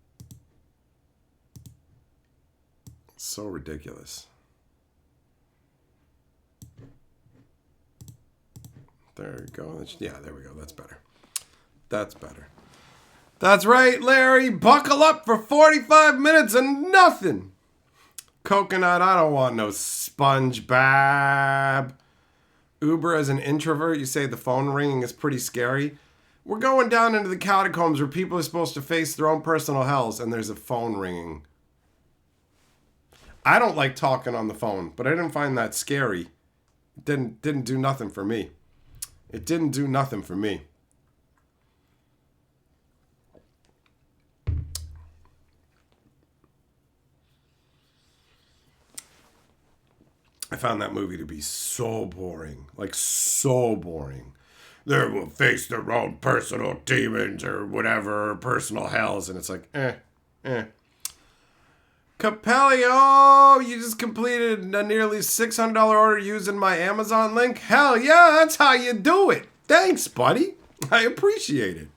So ridiculous. There we go. Yeah, there we go. That's better. That's better. That's right, Larry. Buckle up for 45 minutes and nothing. Coconut, I don't want no SpongeBob. Uber, as an introvert, you say the phone ringing is pretty scary. We're going down into the catacombs where people are supposed to face their own personal hells, and there's a phone ringing. I don't like talking on the phone, but I didn't find that scary. It didn't do nothing for me. It didn't do nothing for me. I found that movie to be so boring. Like, so boring. They will face their own personal demons or whatever, personal hells. And it's like, Capelio, you just completed a nearly $600 order using my Amazon link? Hell yeah, that's how you do it. Thanks, buddy. I appreciate it.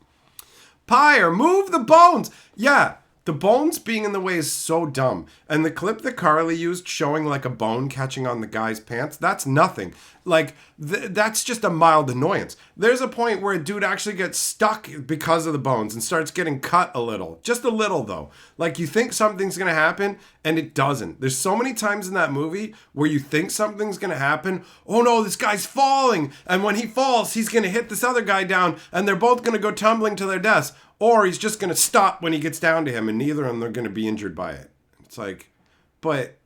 Pyre, move the bones. Yeah, the bones being in the way is so dumb. And the clip that Carly used showing like a bone catching on the guy's pants, that's nothing. Like, that's just a mild annoyance. There's a point where a dude actually gets stuck because of the bones and starts getting cut a little. Just a little, though. Like, you think something's going to happen, and it doesn't. There's so many times in that movie where you think something's going to happen. Oh, no, this guy's falling. And when he falls, he's going to hit this other guy down, and they're both going to go tumbling to their deaths. Or he's just going to stop when he gets down to him, and neither of them are going to be injured by it. It's like, but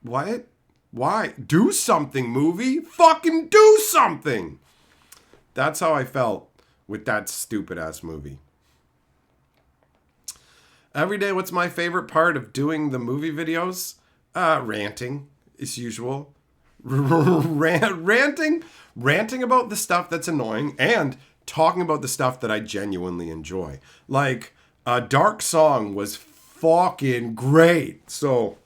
what? Why? Do something, movie. Fucking do something. That's how I felt with that stupid-ass movie. Every day, what's my favorite part of doing the movie videos? Ranting, as usual. Ranting about the stuff that's annoying and talking about the stuff that I genuinely enjoy. Like, Dark Song was fucking great. So,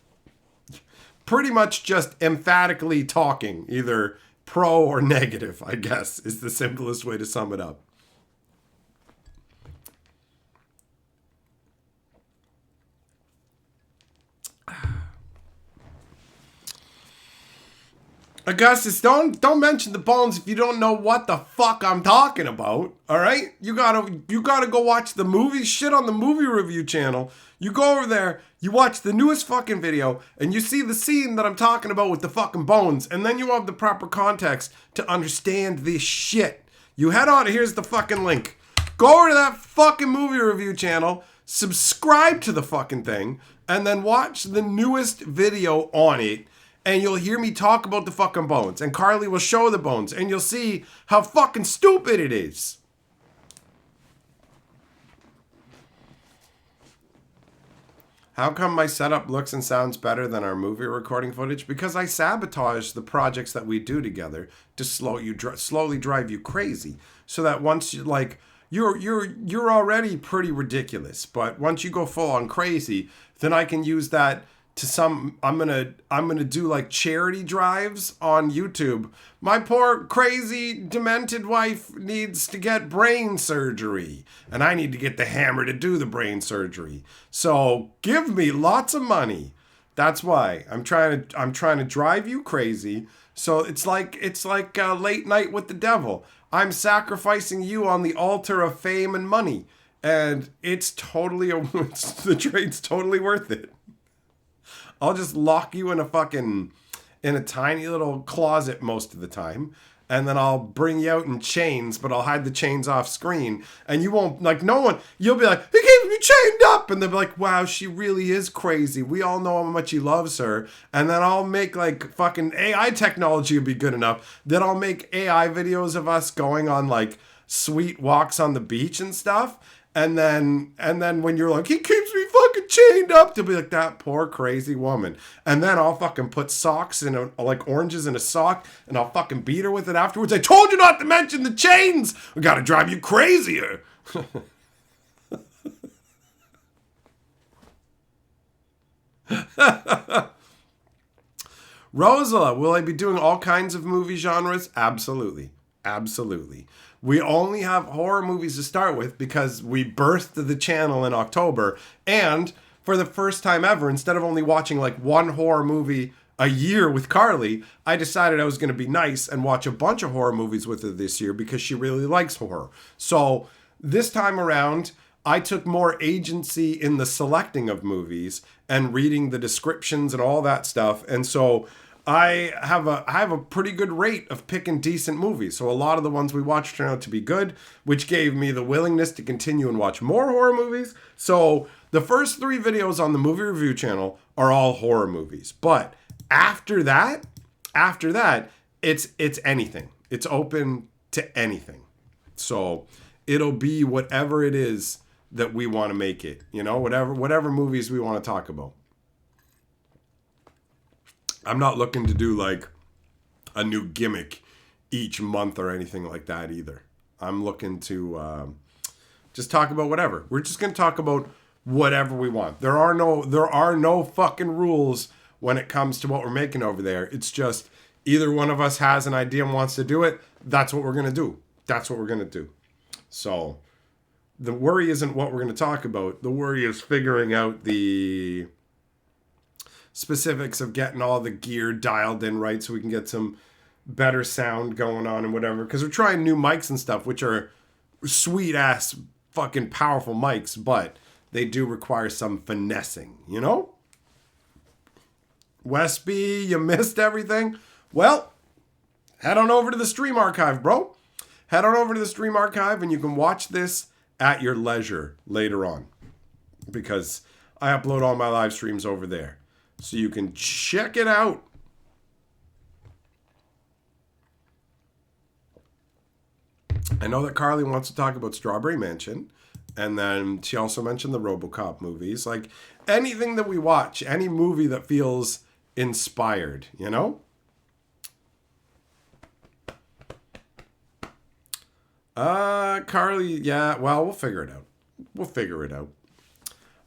pretty much just emphatically talking, either pro or negative, I guess, is the simplest way to sum it up. Augustus, don't mention the bones if you don't know what the fuck I'm talking about. All right, you gotta go watch the movie shit on the movie review channel. You go over there, you watch the newest fucking video, and you see the scene that I'm talking about with the fucking bones, and then you have the proper context to understand this shit. You head on. Here's the fucking link. Go over to that fucking movie review channel, subscribe to the fucking thing, and then watch the newest video on it. And you'll hear me talk about the fucking bones. And Carly will show the bones. And you'll see how fucking stupid it is. How come my setup looks and sounds better than our movie recording footage? Because I sabotage the projects that we do together to slowly drive you crazy. So that once you, like, you're already pretty ridiculous. But once you go full on crazy, then I can use that to some. I'm gonna do like charity drives on YouTube. My poor crazy demented wife needs to get brain surgery, and I need to get the hammer to do the brain surgery. So give me lots of money. That's why I'm trying to drive you crazy. So it's like late night with the devil. I'm sacrificing you on the altar of fame and money, and it's totally the trade's totally worth it. I'll just lock you in a tiny little closet most of the time. And then I'll bring you out in chains, but I'll hide the chains off screen. And you won't, like, no one, you'll be like, he keeps me chained up. And they'll be like, wow, she really is crazy. We all know how much he loves her. And then I'll make, like, fucking AI technology will be good enough. Then I'll make AI videos of us going on, like, sweet walks on the beach and stuff. And then when you're like, he keeps me fucking chained up, to be like, that poor crazy woman. And then I'll fucking put socks in like oranges in a sock, and I'll fucking beat her with it afterwards. I told you not to mention the chains. I gotta drive you crazier. Rosala, will I be doing all kinds of movie genres? Absolutely. Absolutely. We only have horror movies to start with because we birthed the channel in October. And for the first time ever, instead of only watching like one horror movie a year with Carly, I decided I was going to be nice and watch a bunch of horror movies with her this year because she really likes horror. So this time around, I took more agency in the selecting of movies and reading the descriptions and all that stuff. And so I have a pretty good rate of picking decent movies. So a lot of the ones we watched turned out to be good, which gave me the willingness to continue and watch more horror movies. So the first 3 videos on the movie review channel are all horror movies. But after that, it's anything. It's open to anything. So it'll be whatever it is that we want to make it. You know, whatever movies we want to talk about. I'm not looking to do like a new gimmick each month or anything like that either. I'm looking to just talk about whatever. We're just going to talk about whatever we want. There are no fucking rules when it comes to what we're making over there. It's just either one of us has an idea and wants to do it. That's what we're going to do. That's what we're going to do. So the worry isn't what we're going to talk about. The worry is figuring out the specifics of getting all the gear dialed in right so we can get some better sound going on and whatever. Because we're trying new mics and stuff, which are sweet ass fucking powerful mics, but they do require some finessing, you know? Westby, you missed everything? Well, head on over to the stream archive, bro. Head on over to the stream archive and you can watch this at your leisure later on. Because I upload all my live streams over there. So you can check it out. I know that Carly wants to talk about Strawberry Mansion. And then she also mentioned the RoboCop movies. Like anything that we watch, any movie that feels inspired, you know? Carly, yeah, well, we'll figure it out. We'll figure it out.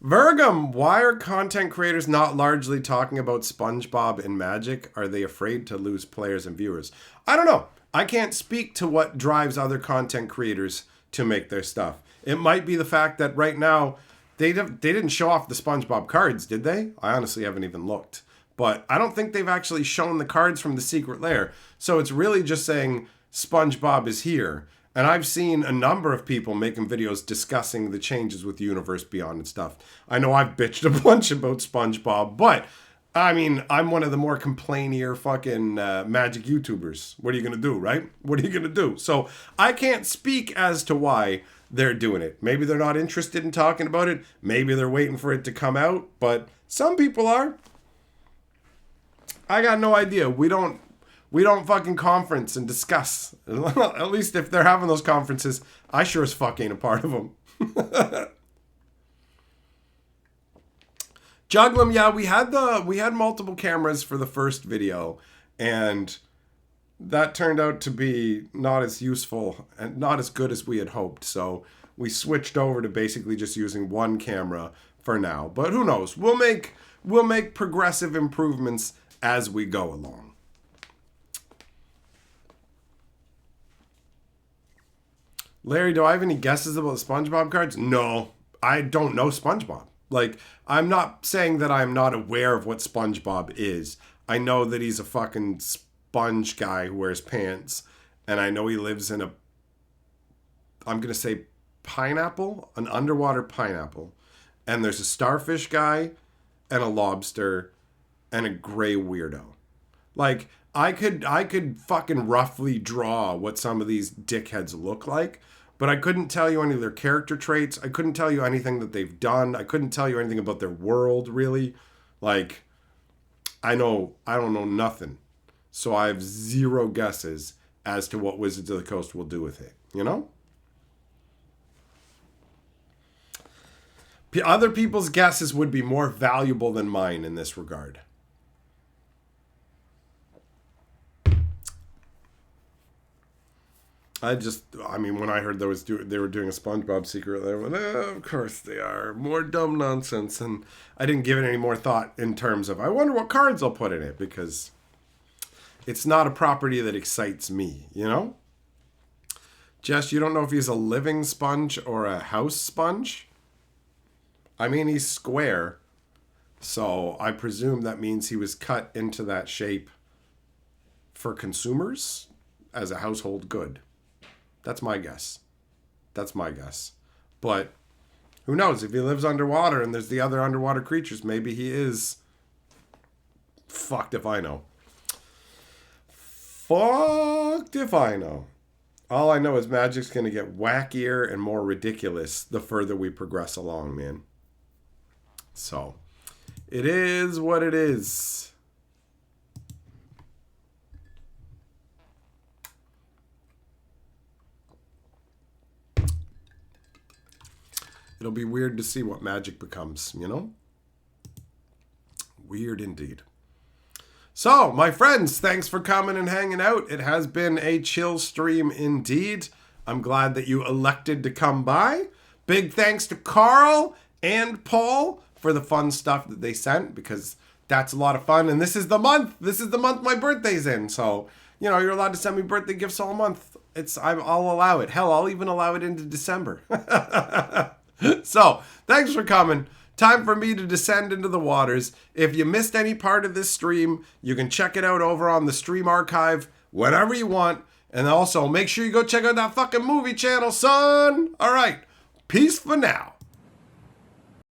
Virgum, why are content creators not largely talking about SpongeBob and Magic? Are they afraid to lose players and viewers? I don't know. I can't speak to what drives other content creators to make their stuff. It might be the fact that right now they didn't show off the SpongeBob cards, did they? I honestly haven't even looked. But I don't think they've actually shown the cards from the secret lair. So it's really just saying SpongeBob is here. And I've seen a number of people making videos discussing the changes with Universe Beyond and stuff. I know I've bitched a bunch about SpongeBob, but I mean, I'm one of the more complainier fucking magic YouTubers. What are you going to do, right? What are you going to do? So I can't speak as to why they're doing it. Maybe they're not interested in talking about it. Maybe they're waiting for it to come out, but some people are. I got no idea. We don't fucking conference and discuss. At least if they're having those conferences, I sure as fuck ain't a part of them. Juglum, yeah, we had multiple cameras for the first video, and that turned out to be not as useful and not as good as we had hoped. So we switched over to basically just using one camera for now. But who knows? We'll make progressive improvements as we go along. Larry, do I have any guesses about the SpongeBob cards? No, I don't know SpongeBob. Like, I'm not saying that I'm not aware of what SpongeBob is. I know that he's a fucking sponge guy who wears pants. And I know he lives in I'm going to say pineapple, an underwater pineapple. And there's a starfish guy and a lobster and a gray weirdo. Like, I could fucking roughly draw what some of these dickheads look like, but I couldn't tell you any of their character traits. I couldn't tell you anything that they've done. I couldn't tell you anything about their world, really. Like, I don't know nothing. So I have zero guesses as to what Wizards of the Coast will do with it, you know? Other people's guesses would be more valuable than mine in this regard. I mean, when I heard they were doing a SpongeBob secret, I went, of course they are. More dumb nonsense. And I didn't give it any more thought in terms of, I wonder what cards I'll put in it, because it's not a property that excites me, you know? Jess, you don't know if he's a living sponge or a house sponge? I mean, he's square, so I presume that means he was cut into that shape for consumers as a household good. That's my guess. But who knows? If he lives underwater and there's the other underwater creatures, maybe he is fucked if I know. Fucked if I know. All I know is Magic's going to get wackier and more ridiculous the further we progress along, man. So, it is what it is. It'll be weird to see what Magic becomes, you know? Weird indeed. So, my friends, thanks for coming and hanging out. It has been a chill stream indeed. I'm glad that you elected to come by. Big thanks to Carl and Paul for the fun stuff that they sent, because that's a lot of fun. And this is the month. This is the month my birthday's in. So, you know, you're allowed to send me birthday gifts all month. I'll allow it. Hell, I'll even allow it into December. So, thanks for coming. Time for me to descend into the waters. If you missed any part of this stream, you can check it out over on the stream archive whenever you want. And also, make sure you go check out that fucking movie channel, son. All right. Peace for now.